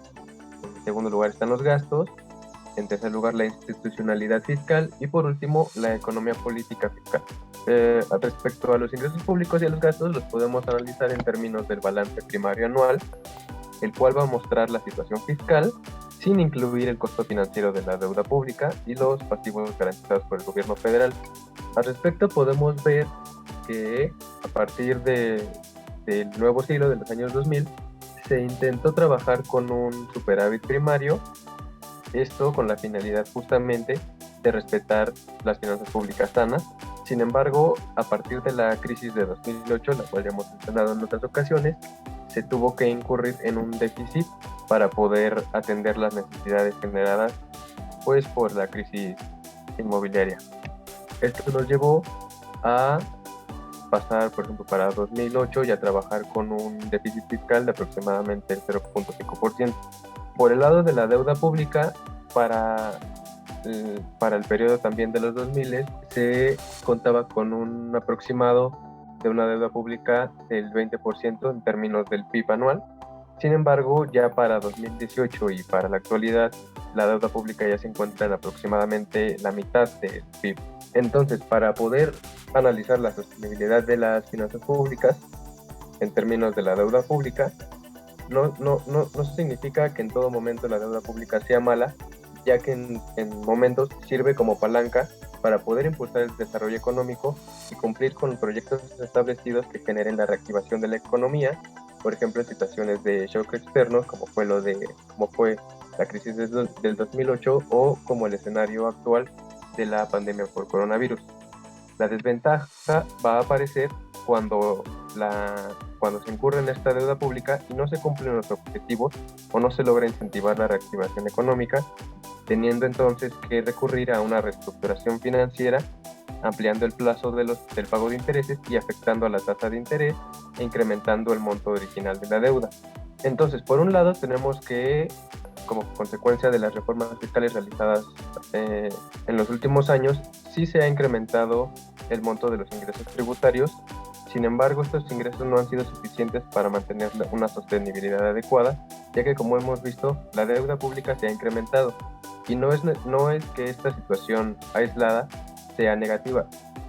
en segundo lugar están los gastos, en tercer lugar la institucionalidad fiscal y por último la economía política fiscal. Respecto a los ingresos públicos y a los gastos, los podemos analizar en términos del balance primario anual, el cual va a mostrar la situación fiscal sin incluir el costo financiero de la deuda pública y los pasivos garantizados por el gobierno federal. Al respecto podemos ver que a partir del nuevo siglo, de los años 2000, se intentó trabajar con un superávit primario, esto con la finalidad justamente de respetar las finanzas públicas sanas. Sin embargo, a partir de la crisis de 2008, la cual ya hemos mencionado en otras ocasiones, se tuvo que incurrir en un déficit para poder atender las necesidades generadas pues por la crisis inmobiliaria. Esto nos llevó a pasar, por ejemplo, para 2008 y a trabajar con un déficit fiscal de aproximadamente el 0.5%. Por el lado de la deuda pública, para el periodo también de los 2000 se contaba con un aproximado de una deuda pública del 20% en términos del PIB anual. Sin embargo, ya para 2018 y para la actualidad, la deuda pública ya se encuentra en aproximadamente la mitad del PIB. Entonces, para poder analizar la sostenibilidad de las finanzas públicas en términos de la deuda pública, no significa que en todo momento la deuda pública sea mala, ya que en momentos sirve como palanca para poder impulsar el desarrollo económico y cumplir con proyectos establecidos que generen la reactivación de la economía, por ejemplo en situaciones de shock externos como fue la crisis del 2008 o como el escenario actual de la pandemia por coronavirus. La desventaja va a aparecer cuando se incurre en esta deuda pública y no se cumplen los objetivos o no se logra incentivar la reactivación económica, teniendo entonces que recurrir a una reestructuración financiera, ampliando el plazo del pago de intereses y afectando a la tasa de interés e incrementando el monto original de la deuda. Entonces, por un lado, tenemos que, como consecuencia de las reformas fiscales realizadas en los últimos años, sí se ha incrementado el monto de los ingresos tributarios. Sin embargo, estos ingresos no han sido suficientes para mantener una sostenibilidad adecuada, ya que, como hemos visto, la deuda pública se ha incrementado. Y no es que esta situación aislada sea negativa,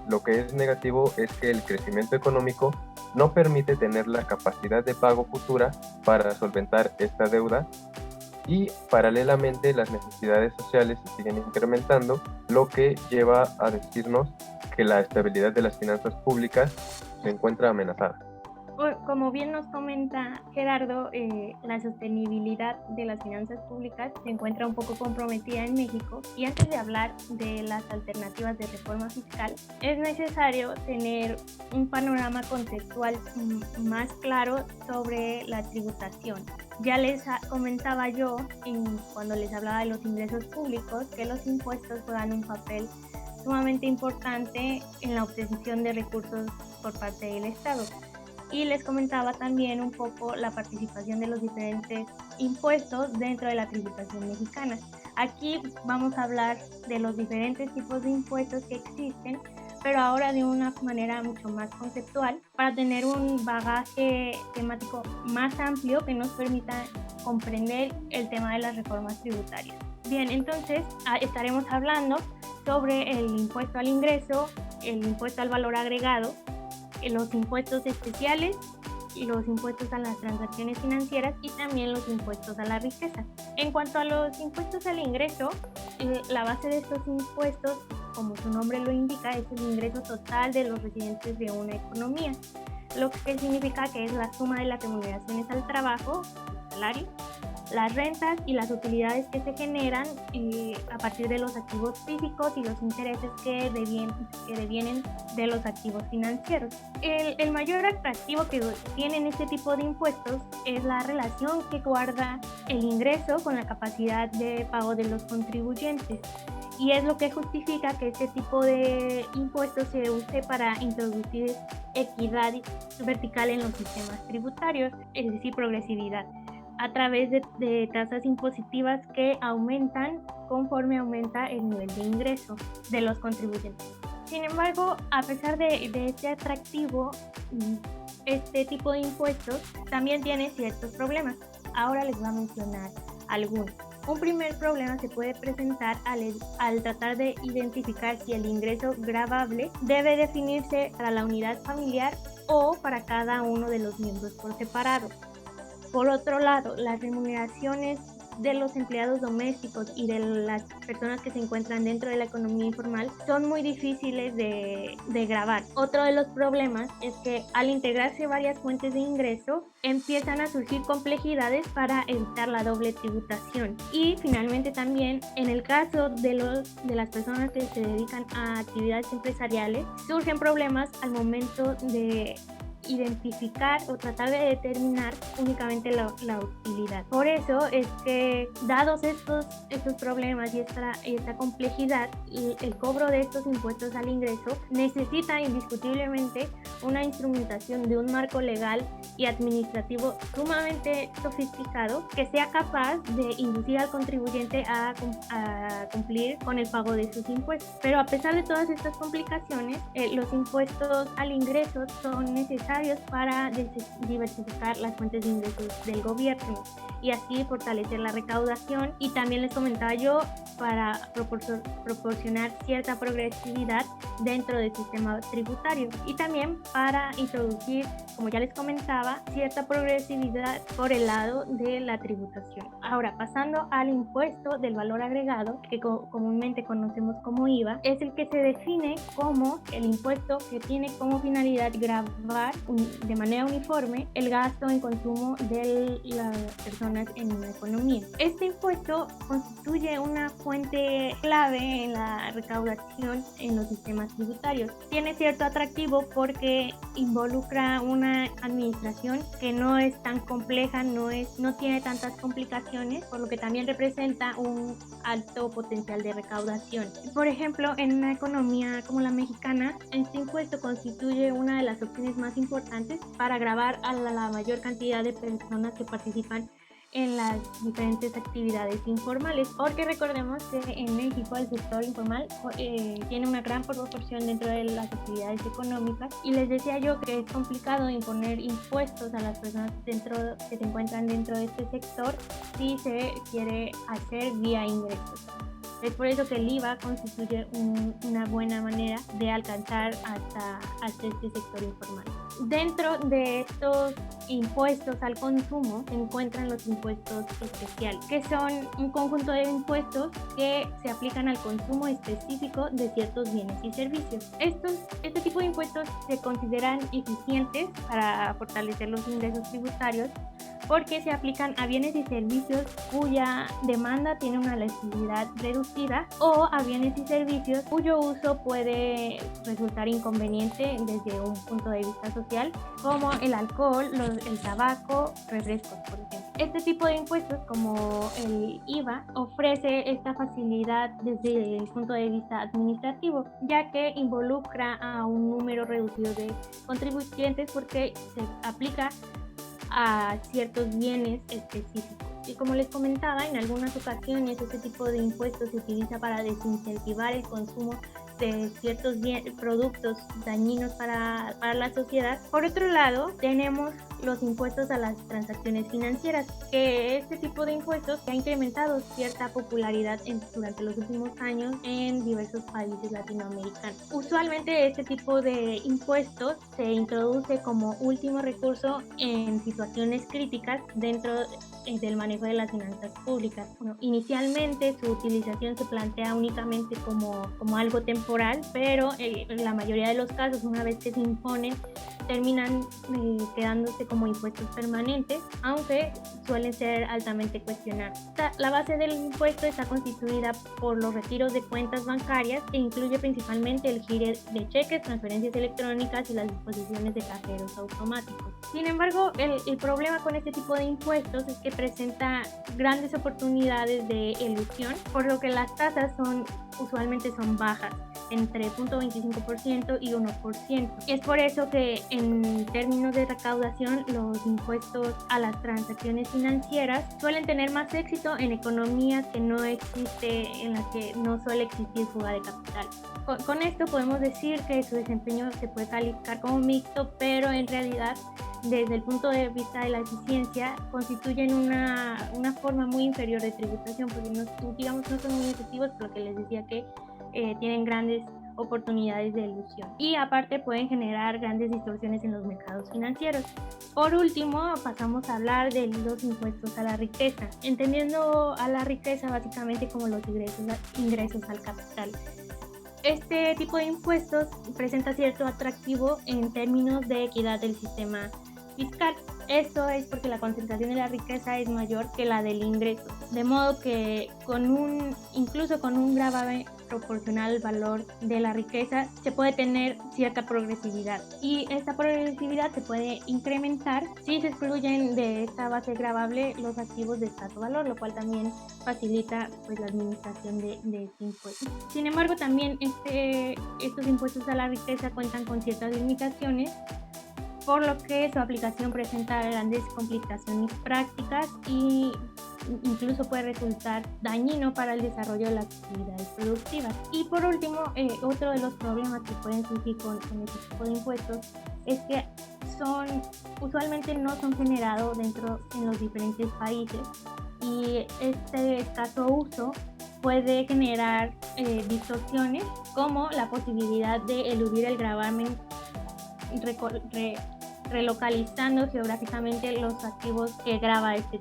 Lo que es negativo es que el crecimiento económico no permite tener la capacidad de pago futura para solventar esta deuda y paralelamente las necesidades sociales se siguen incrementando, lo que lleva a decirnos que la estabilidad de las finanzas públicas se encuentra amenazada. Como bien nos comenta Gerardo, la sostenibilidad de las finanzas públicas se encuentra un poco comprometida en México, y antes de hablar de las alternativas de reforma fiscal, es necesario tener un panorama conceptual más claro sobre la tributación. Ya les comentaba yo cuando les hablaba de los ingresos públicos que los impuestos juegan un papel sumamente importante en la obtención de recursos por parte del Estado. Y les comentaba también un poco la participación de los diferentes impuestos dentro de la tributación mexicana. Aquí vamos a hablar de los diferentes tipos de impuestos que existen, pero ahora de una manera mucho más conceptual, para tener un bagaje temático más amplio que nos permita comprender el tema de las reformas tributarias. Bien, entonces estaremos hablando sobre el impuesto al ingreso, el impuesto al valor agregado, los impuestos especiales, los impuestos a las transacciones financieras y también los impuestos a la riqueza. En cuanto a los impuestos al ingreso, la base de estos impuestos, como su nombre lo indica, es el ingreso total de los residentes de una economía, lo que significa que es la suma de las remuneraciones al trabajo, el salario, las rentas y las utilidades que se generan a partir de los activos físicos y los intereses que devienen de los activos financieros. El mayor atractivo que tienen este tipo de impuestos es la relación que guarda el ingreso con la capacidad de pago de los contribuyentes, y es lo que justifica que este tipo de impuestos se use para introducir equidad vertical en los sistemas tributarios, es decir, progresividad, a través de tasas impositivas que aumentan conforme aumenta el nivel de ingreso de los contribuyentes. Sin embargo, a pesar de este atractivo, este tipo de impuestos también tiene ciertos problemas. Ahora les voy a mencionar algunos. Un primer problema se puede presentar al tratar de identificar si el ingreso gravable debe definirse para la unidad familiar o para cada uno de los miembros por separado. Por otro lado, las remuneraciones de los empleados domésticos y de las personas que se encuentran dentro de la economía informal son muy difíciles de gravar. Otro de los problemas es que al integrarse varias fuentes de ingreso, empiezan a surgir complejidades para evitar la doble tributación. Y finalmente también, en el caso de las personas que se dedican a actividades empresariales, surgen problemas al momento de identificar o tratar de determinar únicamente la utilidad. Por eso es que, dados estos problemas y esta complejidad, el cobro de estos impuestos al ingreso necesita indiscutiblemente una instrumentación de un marco legal y administrativo sumamente sofisticado que sea capaz de inducir al contribuyente a cumplir con el pago de sus impuestos. Pero a pesar de todas estas complicaciones, los impuestos al ingreso son necesarios para diversificar las fuentes de ingresos del gobierno y así fortalecer la recaudación, y también les comentaba yo, para proporcionar cierta progresividad dentro del sistema tributario, y también para introducir, como ya les comentaba, cierta progresividad por el lado de la tributación. Ahora, pasando al impuesto del valor agregado, que comúnmente conocemos como IVA, es el que se define como el impuesto que tiene como finalidad gravar de manera uniforme el gasto en consumo de las personas en la economía. Este impuesto constituye una fuente clave en la recaudación en los sistemas tributarios. Tiene cierto atractivo porque involucra una administración que no es tan compleja, no tiene tantas complicaciones, por lo que también representa un alto potencial de recaudación. Por ejemplo, en una economía como la mexicana, este impuesto constituye una de las opciones más importantes para gravar a la mayor cantidad de personas que participan en las diferentes actividades informales, porque recordemos que en México el sector informal tiene una gran proporción dentro de las actividades económicas, y les decía yo que es complicado imponer impuestos a las personas que se encuentran dentro de este sector si se quiere hacer vía ingresos. Es por eso que el IVA constituye una buena manera de alcanzar hasta este sector informal. Dentro de estos impuestos al consumo se encuentran los impuestos especiales, que son un conjunto de impuestos que se aplican al consumo específico de ciertos bienes y servicios. Este tipo de impuestos se consideran eficientes para fortalecer los ingresos tributarios porque se aplican a bienes y servicios cuya demanda tiene una elegibilidad reducida o a bienes y servicios cuyo uso puede resultar inconveniente desde un punto de vista social, como el alcohol, el tabaco, refrescos, por ejemplo. Este tipo de impuestos, como el IVA, ofrece esta facilidad desde el punto de vista administrativo, ya que involucra a un número reducido de contribuyentes porque se aplica a ciertos bienes específicos. Y como les comentaba, en algunas ocasiones este tipo de impuestos se utiliza para desincentivar el consumo de ciertos productos dañinos para la sociedad. Por otro lado, tenemos los impuestos a las transacciones financieras, que este tipo de impuestos ha incrementado cierta popularidad durante los últimos años en diversos países latinoamericanos. Usualmente este tipo de impuestos se introduce como último recurso en situaciones críticas dentro del manejo de las finanzas públicas. Bueno, inicialmente su utilización se plantea únicamente como algo temporal, pero en la mayoría de los casos, una vez que se imponen, terminan quedándose como impuestos permanentes, aunque suelen ser altamente cuestionados. La base del impuesto está constituida por los retiros de cuentas bancarias e incluye principalmente el giro de cheques, transferencias electrónicas y las disposiciones de cajeros automáticos. Sin embargo, el problema con este tipo de impuestos es que presenta grandes oportunidades de elusión, por lo que las tasas usualmente son bajas, entre 0.25% y 1%. Es por eso que en términos de recaudación, los impuestos a las transacciones financieras suelen tener más éxito en economías en las que no suele existir fuga de capital. Con esto podemos decir que su desempeño se puede calificar como mixto, pero en realidad, desde el punto de vista de la eficiencia, constituyen una forma muy inferior de tributación, porque no son muy efectivos, por lo que les decía que tienen grandes oportunidades de elusión y aparte pueden generar grandes distorsiones en los mercados financieros. Por último, pasamos a hablar de los impuestos a la riqueza, entendiendo a la riqueza básicamente como los ingresos al capital. Este tipo de impuestos presenta cierto atractivo en términos de equidad del sistema fiscal. Esto es porque la concentración de la riqueza es mayor que la del ingreso, de modo que incluso con un gravamen proporcional al valor de la riqueza se puede tener cierta progresividad, y esta progresividad se puede incrementar si se excluyen de esta base gravable los activos de escaso valor, lo cual también facilita la administración de este impuesto. Sin embargo, también estos impuestos a la riqueza cuentan con ciertas limitaciones, por lo que su aplicación presenta grandes complicaciones prácticas y incluso puede resultar dañino para el desarrollo de las actividades productivas. Y por último, otro de los problemas que pueden surgir con este tipo de impuestos es que usualmente no son generados en los diferentes países, y este escaso uso puede generar distorsiones, como la posibilidad de eludir el gravamen relocalizando geográficamente los activos que grava este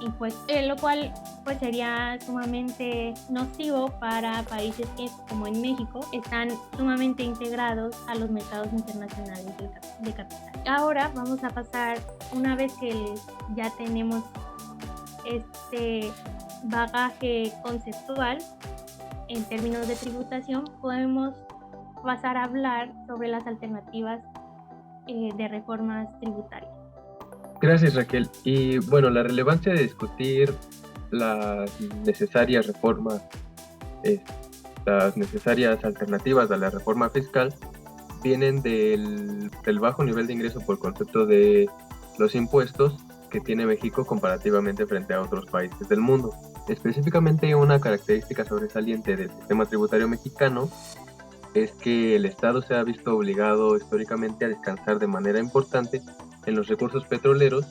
impuesto, lo cual sería sumamente nocivo para países que, como en México, están sumamente integrados a los mercados internacionales de capital. Ahora vamos a pasar, una vez que ya tenemos este bagaje conceptual en términos de tributación, podemos pasar a hablar sobre las alternativas de reformas tributarias. Gracias, Raquel. Y bueno, la relevancia de discutir las necesarias reformas, las necesarias alternativas a la reforma fiscal, vienen del bajo nivel de ingreso por concepto de los impuestos que tiene México comparativamente frente a otros países del mundo. Específicamente, una característica sobresaliente del sistema tributario mexicano es que el Estado se ha visto obligado históricamente a descansar de manera importante en los recursos petroleros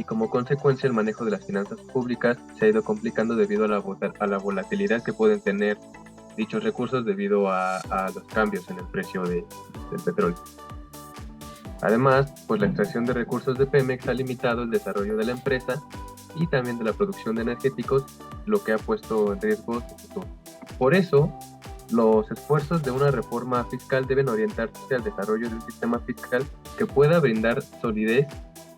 y como consecuencia el manejo de las finanzas públicas se ha ido complicando debido a la volatilidad que pueden tener dichos recursos debido a los cambios en el precio del petróleo. Además, pues la extracción de recursos de Pemex ha limitado el desarrollo de la empresa y también de la producción de energéticos, lo que ha puesto en riesgo su futuro. Por eso, los esfuerzos de una reforma fiscal deben orientarse al desarrollo de un sistema fiscal que pueda brindar solidez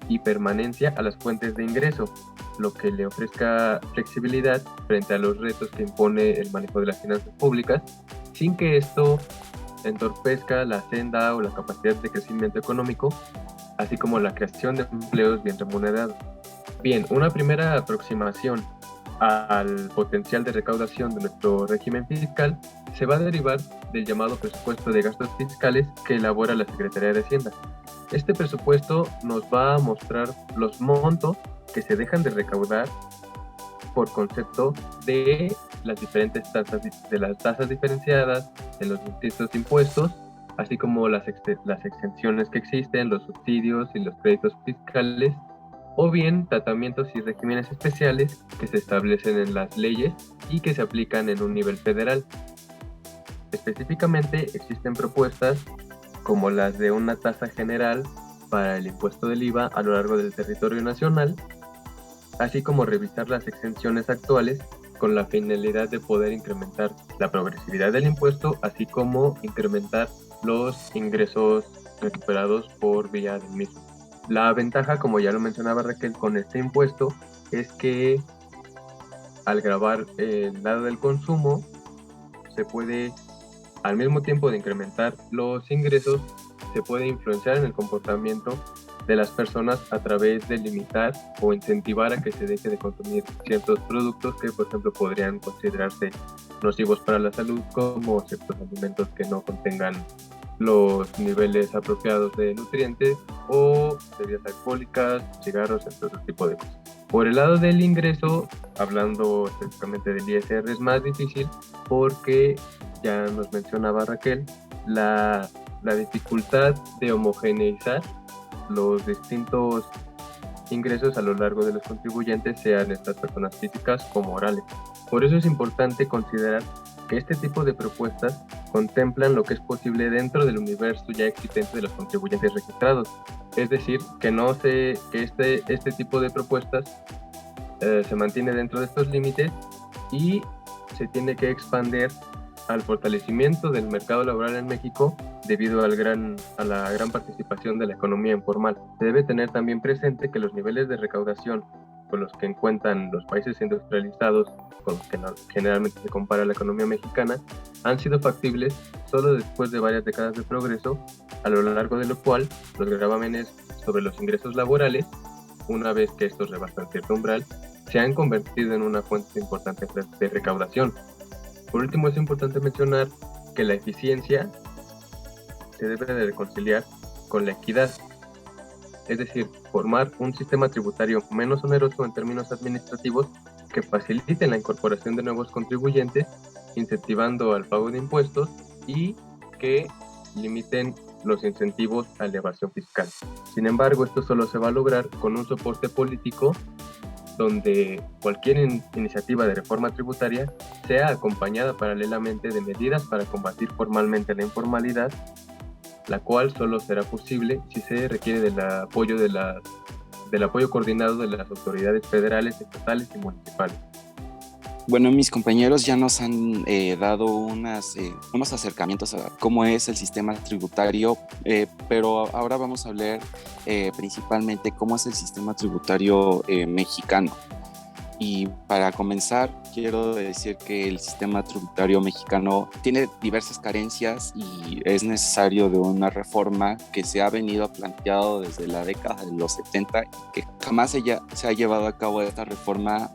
y permanencia a las fuentes de ingreso, lo que le ofrezca flexibilidad frente a los retos que impone el manejo de las finanzas públicas, sin que esto entorpezca la senda o la capacidad de crecimiento económico, así como la creación de empleos bien remunerados. Bien, una primera aproximación al potencial de recaudación de nuestro régimen fiscal se va a derivar del llamado presupuesto de gastos fiscales que elabora la Secretaría de Hacienda. Este presupuesto nos va a mostrar los montos que se dejan de recaudar por concepto de las diferentes tasas, de las tasas diferenciadas, de los distintos impuestos, así como las exenciones que existen, los subsidios y los créditos fiscales, o bien tratamientos y regímenes especiales que se establecen en las leyes y que se aplican en un nivel federal. Específicamente existen propuestas como las de una tasa general para el impuesto del IVA a lo largo del territorio nacional, así como revisar las exenciones actuales con la finalidad de poder incrementar la progresividad del impuesto, así como incrementar los ingresos recuperados por vía del mismo. La ventaja, como ya lo mencionaba Raquel, con este impuesto es que al gravar el lado del consumo se puede, al mismo tiempo de incrementar los ingresos, se puede influenciar en el comportamiento de las personas a través de limitar o incentivar a que se deje de consumir ciertos productos que, por ejemplo, podrían considerarse nocivos para la salud, como ciertos alimentos que no contengan los niveles apropiados de nutrientes o bebidas alcohólicas, cigarros, entre otro tipo de cosas. Por el lado del ingreso, hablando específicamente del ISR, es más difícil porque ya nos mencionaba Raquel la dificultad de homogeneizar los distintos ingresos a lo largo de los contribuyentes, sean estas personas físicas o morales. Por eso es importante considerar que este tipo de propuestas contemplan lo que es posible dentro del universo ya existente de los contribuyentes registrados. Es decir, que este tipo de propuestas se mantiene dentro de estos límites y se tiene que expandir al fortalecimiento del mercado laboral en México debido a la gran participación de la economía informal. Se debe tener también presente que los niveles de recaudación con los que cuentan los países industrializados, con los que generalmente se compara la economía mexicana, han sido factibles solo después de varias décadas de progreso, a lo largo de lo cual los gravámenes sobre los ingresos laborales, una vez que estos rebasan cierto umbral, se han convertido en una fuente importante de recaudación. Por último, es importante mencionar que la eficiencia se debe de reconciliar con la equidad, es decir, formar un sistema tributario menos oneroso en términos administrativos que facilite la incorporación de nuevos contribuyentes, incentivando al pago de impuestos y que limiten los incentivos a la evasión fiscal. Sin embargo, esto solo se va a lograr con un soporte político donde cualquier iniciativa de reforma tributaria sea acompañada paralelamente de medidas para combatir formalmente la informalidad, la cual solo será posible si se requiere del apoyo coordinado de las autoridades federales, estatales y municipales. Bueno, mis compañeros ya nos han dado unos acercamientos a cómo es el sistema tributario, pero ahora vamos a hablar principalmente cómo es el sistema tributario mexicano. Y para comenzar, quiero decir que el sistema tributario mexicano tiene diversas carencias y es necesario de una reforma que se ha venido planteado desde la década de los 70 y que jamás se ha llevado a cabo esta reforma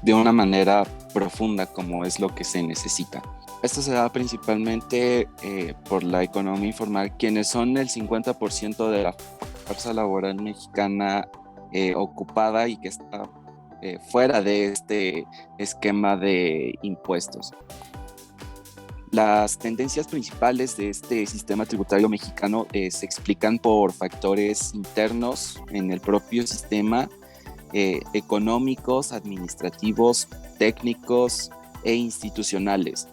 de una manera profunda como es lo que se necesita. Esto se da principalmente por la economía informal, quienes son el 50% de la fuerza laboral mexicana ocupada y que está fuera de este esquema de impuestos. Las tendencias principales de este sistema tributario mexicano se explican por factores internos en el propio sistema, económicos, administrativos, técnicos e institucionales.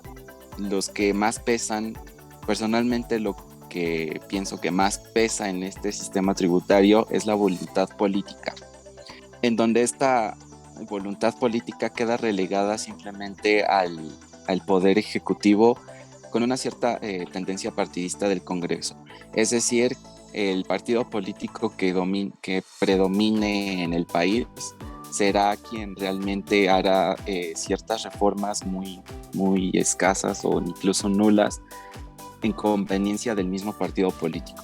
Los que más pesan, personalmente lo que pienso que más pesa en este sistema tributario es la voluntad política, en donde esta voluntad política queda relegada simplemente al poder ejecutivo con una cierta tendencia partidista del Congreso. Es decir, el partido político que predomine en el país será quien realmente hará ciertas reformas muy escasas o incluso nulas en conveniencia del mismo partido político.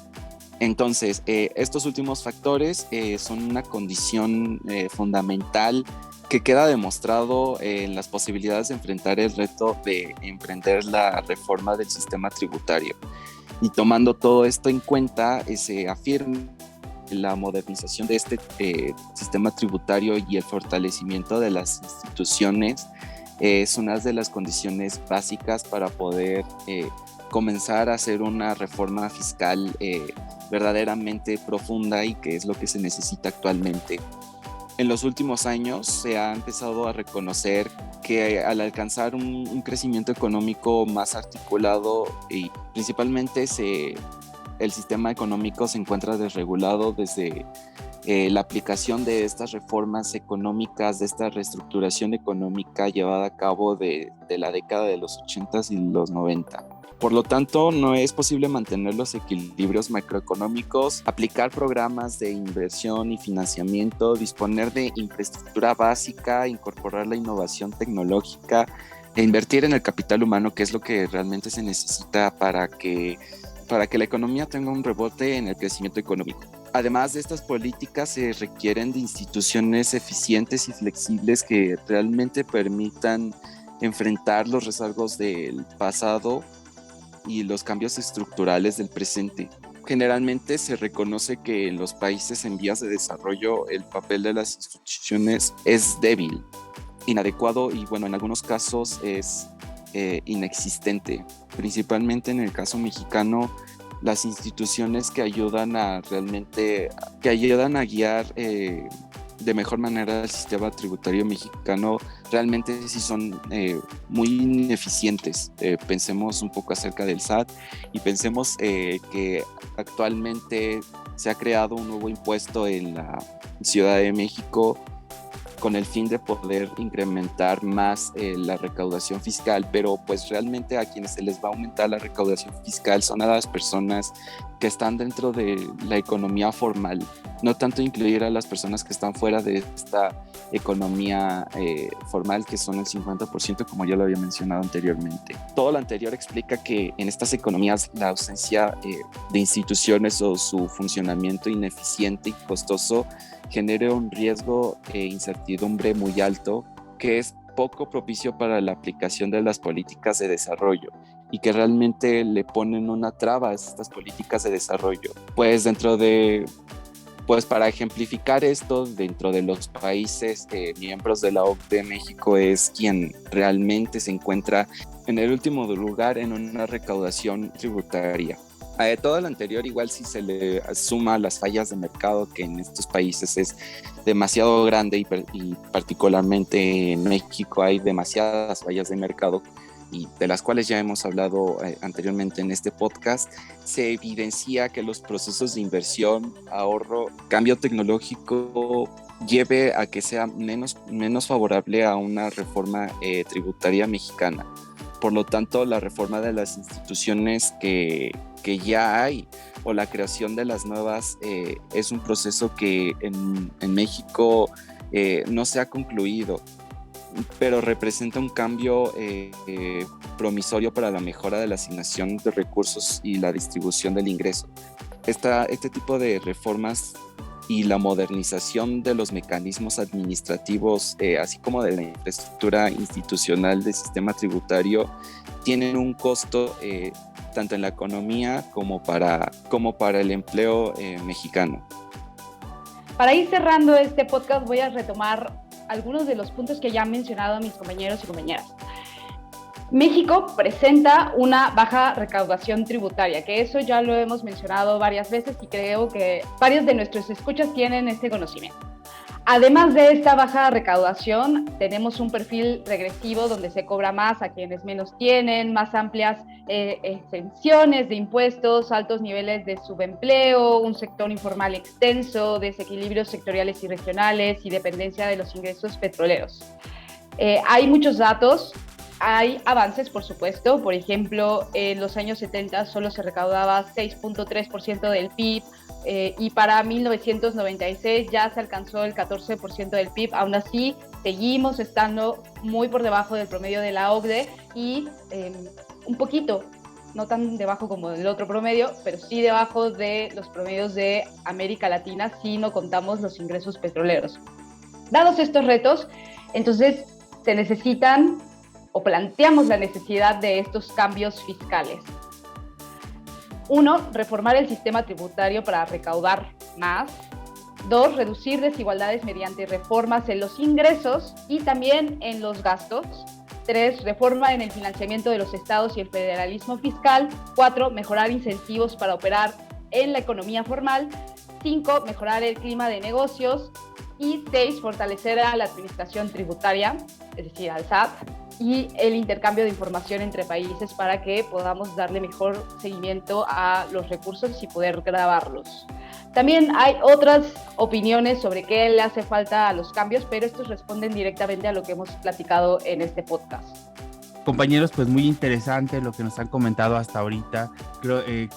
Entonces, estos últimos factores son una condición fundamental que queda demostrado en las posibilidades de enfrentar el reto de emprender la reforma del sistema tributario. Y tomando todo esto en cuenta, se afirma la modernización de este sistema tributario y el fortalecimiento de las instituciones es una de las condiciones básicas para poder comenzar a hacer una reforma fiscal verdaderamente profunda, y que es lo que se necesita actualmente. En los últimos años se ha empezado a reconocer que al alcanzar un crecimiento económico más articulado y principalmente el sistema económico se encuentra desregulado desde la aplicación de estas reformas económicas, de esta reestructuración económica llevada a cabo de la década de los 80s y los 90. Por lo tanto, no es posible mantener los equilibrios macroeconómicos, aplicar programas de inversión y financiamiento, disponer de infraestructura básica, incorporar la innovación tecnológica e invertir en el capital humano, que es lo que realmente se necesita para que la economía tenga un rebote en el crecimiento económico. Además de estas políticas, se requieren de instituciones eficientes y flexibles que realmente permitan enfrentar los rezagos del pasado y los cambios estructurales del presente. Generalmente se reconoce que en los países en vías de desarrollo el papel de las instituciones es débil, inadecuado y, en algunos casos es inexistente. Principalmente en el caso mexicano, las instituciones que ayudan a guiar de mejor manera el sistema tributario mexicano realmente sí son muy ineficientes. Pensemos un poco acerca del SAT y pensemos que actualmente se ha creado un nuevo impuesto en la Ciudad de México con el fin de poder incrementar más la recaudación fiscal, pero pues realmente a quienes se les va a aumentar la recaudación fiscal son a las personas que están dentro de la economía formal, no tanto incluir a las personas que están fuera de esta economía formal, que son el 50%, como ya lo había mencionado anteriormente. Todo lo anterior explica que en estas economías la ausencia de instituciones o su funcionamiento ineficiente y costoso genera un riesgo e incertidumbre muy alto, que es poco propicio para la aplicación de las políticas de desarrollo y que realmente le ponen una traba a estas políticas de desarrollo. Para ejemplificar esto, dentro de los países miembros de la OCDE, México es quien realmente se encuentra en el último lugar en una recaudación tributaria. A todo lo anterior, igual si se le suma las fallas de mercado, que en estos países es demasiado grande y particularmente en México hay demasiadas fallas de mercado, y de las cuales ya hemos hablado anteriormente en este podcast, se evidencia que los procesos de inversión, ahorro, cambio tecnológico lleve a que sea menos favorable a una reforma tributaria mexicana. Por lo tanto, la reforma de las instituciones que ya hay o la creación de las nuevas es un proceso que en México no se ha concluido, pero representa un cambio promisorio para la mejora de la asignación de recursos y la distribución del ingreso. Este tipo de reformas y la modernización de los mecanismos administrativos, así como de la infraestructura institucional del sistema tributario, tienen un costo tanto en la economía como para el empleo mexicano. Para ir cerrando este podcast, voy a retomar algunos de los puntos que ya han mencionado mis compañeros y compañeras. México presenta una baja recaudación tributaria, que eso ya lo hemos mencionado varias veces y creo que varios de nuestros escuchas tienen este conocimiento. Además de esta baja recaudación, tenemos un perfil regresivo donde se cobra más a quienes menos tienen, más amplias exenciones de impuestos, altos niveles de subempleo, un sector informal extenso, desequilibrios sectoriales y regionales y dependencia de los ingresos petroleros. Hay muchos datos. Hay avances, por supuesto. Por ejemplo, en los años 70 solo se recaudaba 6.3% del PIB y para 1996 ya se alcanzó el 14% del PIB. Aún así, seguimos estando muy por debajo del promedio de la OCDE y un poquito, no tan debajo como el otro promedio, pero sí debajo de los promedios de América Latina si no contamos los ingresos petroleros. Dados estos retos, entonces se necesitan o planteamos la necesidad de estos cambios fiscales. 1, reformar el sistema tributario para recaudar más. 2, reducir desigualdades mediante reformas en los ingresos y también en los gastos. 3, reforma en el financiamiento de los estados y el federalismo fiscal. 4, mejorar incentivos para operar en la economía formal. 5, mejorar el clima de negocios. Y 6, fortalecer a la administración tributaria, es decir, al SAT, y el intercambio de información entre países para que podamos darle mejor seguimiento a los recursos y poder grabarlos. También hay otras opiniones sobre qué le hace falta a los cambios, pero estos responden directamente a lo que hemos platicado en este podcast. Compañeros, pues muy interesante lo que nos han comentado hasta ahorita.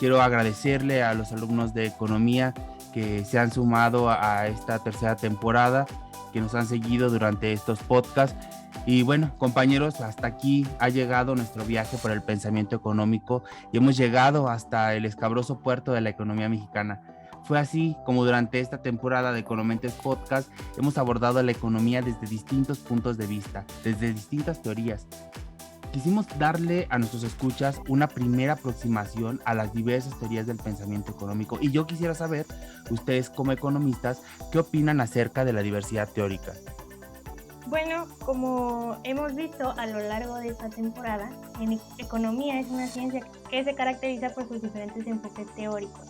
Quiero agradecerle a los alumnos de Economía que se han sumado a esta tercera temporada, que nos han seguido durante estos podcasts. Y bueno, compañeros, hasta aquí ha llegado nuestro viaje por el pensamiento económico y hemos llegado hasta el escabroso puerto de la economía mexicana. Fue así como durante esta temporada de Economentes Podcast hemos abordado la economía desde distintos puntos de vista, desde distintas teorías. Quisimos darle a nuestros escuchas una primera aproximación a las diversas teorías del pensamiento económico y yo quisiera saber, ustedes como economistas, ¿qué opinan acerca de la diversidad teórica? Bueno, como hemos visto a lo largo de esta temporada, economía es una ciencia que se caracteriza por sus diferentes enfoques teóricos.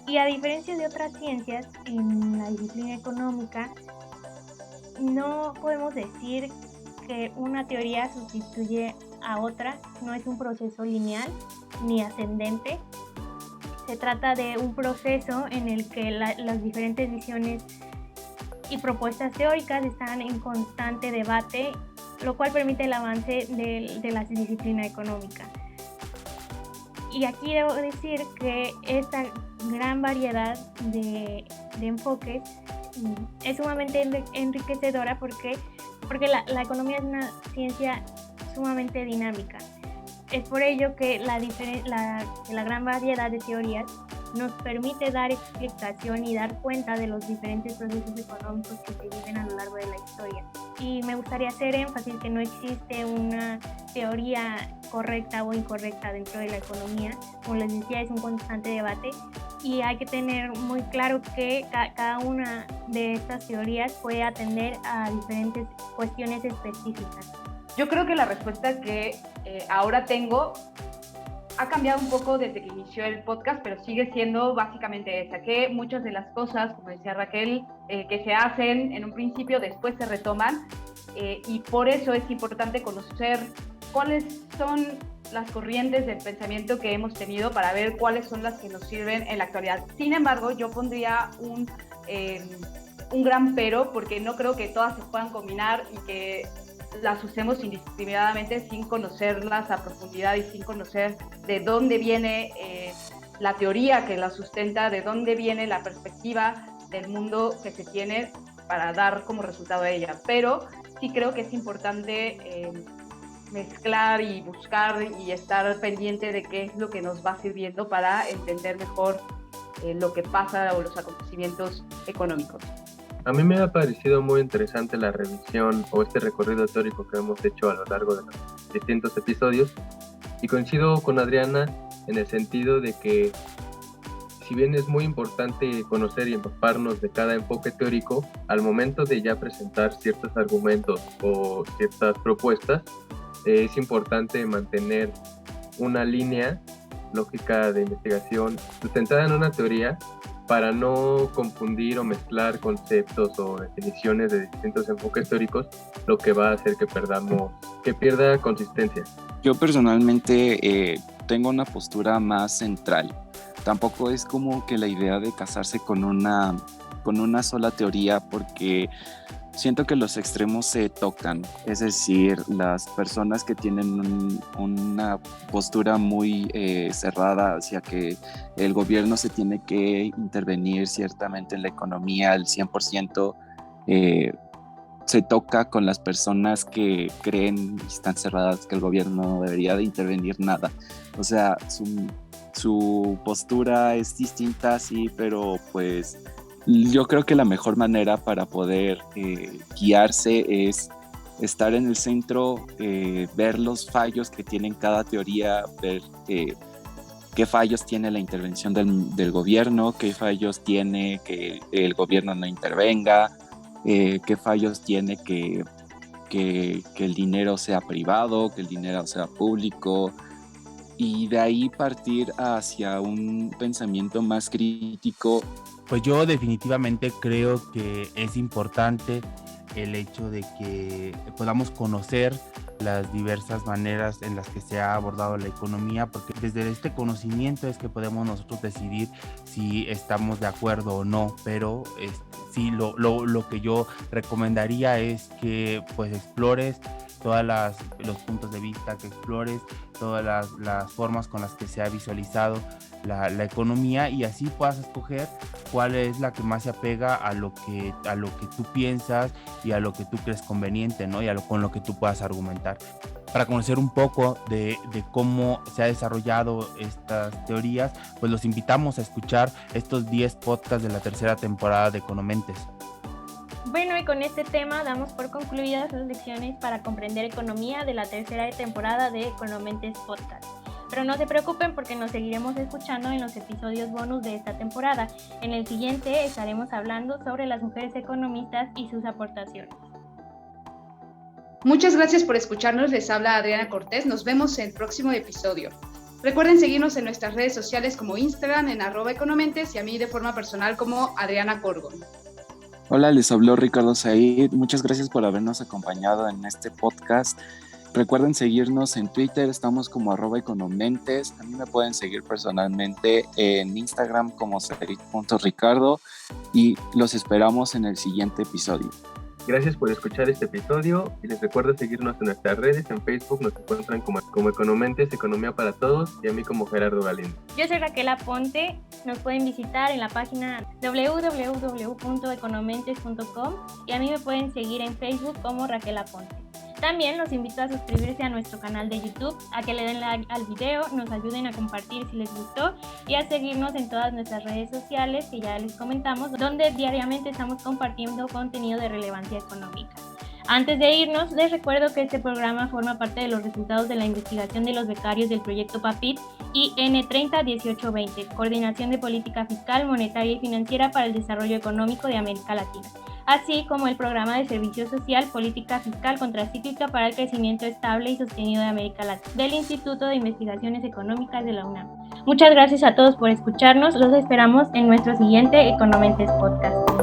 Y a diferencia de otras ciencias, en la disciplina económica no podemos decir que una teoría sustituye a otra, no es un proceso lineal ni ascendente. Se trata de un proceso en el que las diferentes visiones y propuestas teóricas están en constante debate, lo cual permite el avance de la disciplina económica. Y aquí debo decir que esta gran variedad de enfoques es sumamente enriquecedora porque la economía es una ciencia sumamente dinámica. Es por ello que la gran variedad de teorías nos permite dar explicación y dar cuenta de los diferentes procesos económicos que se viven a lo largo de la historia. Y me gustaría hacer énfasis que no existe una teoría correcta o incorrecta dentro de la economía. Como les decía, es un constante debate y hay que tener muy claro que cada una de estas teorías puede atender a diferentes cuestiones específicas. Yo creo que la respuesta que ahora tengo ha cambiado un poco desde que inició el podcast, pero sigue siendo básicamente esa, que muchas de las cosas, como decía Raquel, que se hacen en un principio después se retoman y por eso es importante conocer cuáles son las corrientes del pensamiento que hemos tenido para ver cuáles son las que nos sirven en la actualidad. Sin embargo, yo pondría un gran pero, porque no creo que todas se puedan combinar y que las usemos indiscriminadamente sin conocerlas a profundidad y sin conocer de dónde viene la teoría que la sustenta, de dónde viene la perspectiva del mundo que se tiene para dar como resultado a ella. Pero sí creo que es importante mezclar y buscar y estar pendiente de qué es lo que nos va sirviendo para entender mejor lo que pasa o los acontecimientos económicos. A mí me ha parecido muy interesante la revisión o este recorrido teórico que hemos hecho a lo largo de los distintos episodios y coincido con Adriana en el sentido de que si bien es muy importante conocer y empaparnos de cada enfoque teórico, al momento de ya presentar ciertos argumentos o ciertas propuestas, es importante mantener una línea lógica de investigación sustentada en una teoría para no confundir o mezclar conceptos o definiciones de distintos enfoques teóricos, lo que va a hacer que pierda consistencia. Yo personalmente tengo una postura más central. Tampoco es como que la idea de casarse con una sola teoría, porque siento que los extremos se tocan. Es decir, las personas que tienen una postura muy cerrada hacia que el gobierno se tiene que intervenir ciertamente en la economía al 100%, se toca con las personas que creen y están cerradas que el gobierno no debería de intervenir nada. O sea, su postura es distinta, sí, pero pues yo creo que la mejor manera para poder guiarse es estar en el centro, ver los fallos que tienen cada teoría, ver qué fallos tiene la intervención del gobierno, qué fallos tiene que el gobierno no intervenga, qué fallos tiene que el dinero sea privado, que el dinero sea público, y de ahí partir hacia un pensamiento más crítico. Pues yo definitivamente creo que es importante el hecho de que podamos conocer las diversas maneras en las que se ha abordado la economía, porque desde este conocimiento es que podemos nosotros decidir si estamos de acuerdo o no, pero sí, lo que yo recomendaría es que pues explores todos los puntos de vista, que explores todas las formas con las que se ha visualizado la economía, y así puedas escoger cuál es la que más se apega a lo que tú piensas y a lo que tú crees conveniente, ¿no? Y con lo que tú puedas argumentar. Para conocer un poco de cómo se ha desarrollado estas teorías, pues los invitamos a escuchar estos 10 podcasts de la tercera temporada de Economentes. Bueno, y con este tema damos por concluidas las lecciones para comprender economía de la tercera temporada de Economentes Podcast. Pero no se preocupen, porque nos seguiremos escuchando en los episodios bonus de esta temporada. En el siguiente estaremos hablando sobre las mujeres economistas y sus aportaciones. Muchas gracias por escucharnos, les habla Adriana Cortés, nos vemos en el próximo episodio. Recuerden seguirnos en nuestras redes sociales como Instagram en @economentes y a mí de forma personal como Adriana Corgon. Hola, les habló Ricardo Said. Muchas gracias por habernos acompañado en este podcast. Recuerden seguirnos en Twitter, estamos como @economentes. A mí me pueden seguir personalmente en Instagram como said.ricardo, y los esperamos en el siguiente episodio. Gracias por escuchar este episodio y les recuerdo seguirnos en nuestras redes. En Facebook nos encuentran como Economentes, Economía para Todos, y a mí como Gerardo Galindo. Yo soy Raquel Aponte. Nos pueden visitar en la página www.economentes.com y a mí me pueden seguir en Facebook como Raquel Aponte. También los invito a suscribirse a nuestro canal de YouTube, a que le den like al video, nos ayuden a compartir si les gustó y a seguirnos en todas nuestras redes sociales que ya les comentamos, donde diariamente estamos compartiendo contenido de relevancia económica. Antes de irnos, les recuerdo que este programa forma parte de los resultados de la investigación de los becarios del proyecto PAPIT y N301820, Coordinación de Política Fiscal, Monetaria y Financiera para el Desarrollo Económico de América Latina, así como el Programa de Servicio Social, Política Fiscal Contracíclica para el Crecimiento Estable y Sostenido de América Latina, del Instituto de Investigaciones Económicas de la UNAM. Muchas gracias a todos por escucharnos, los esperamos en nuestro siguiente Economentes Podcast.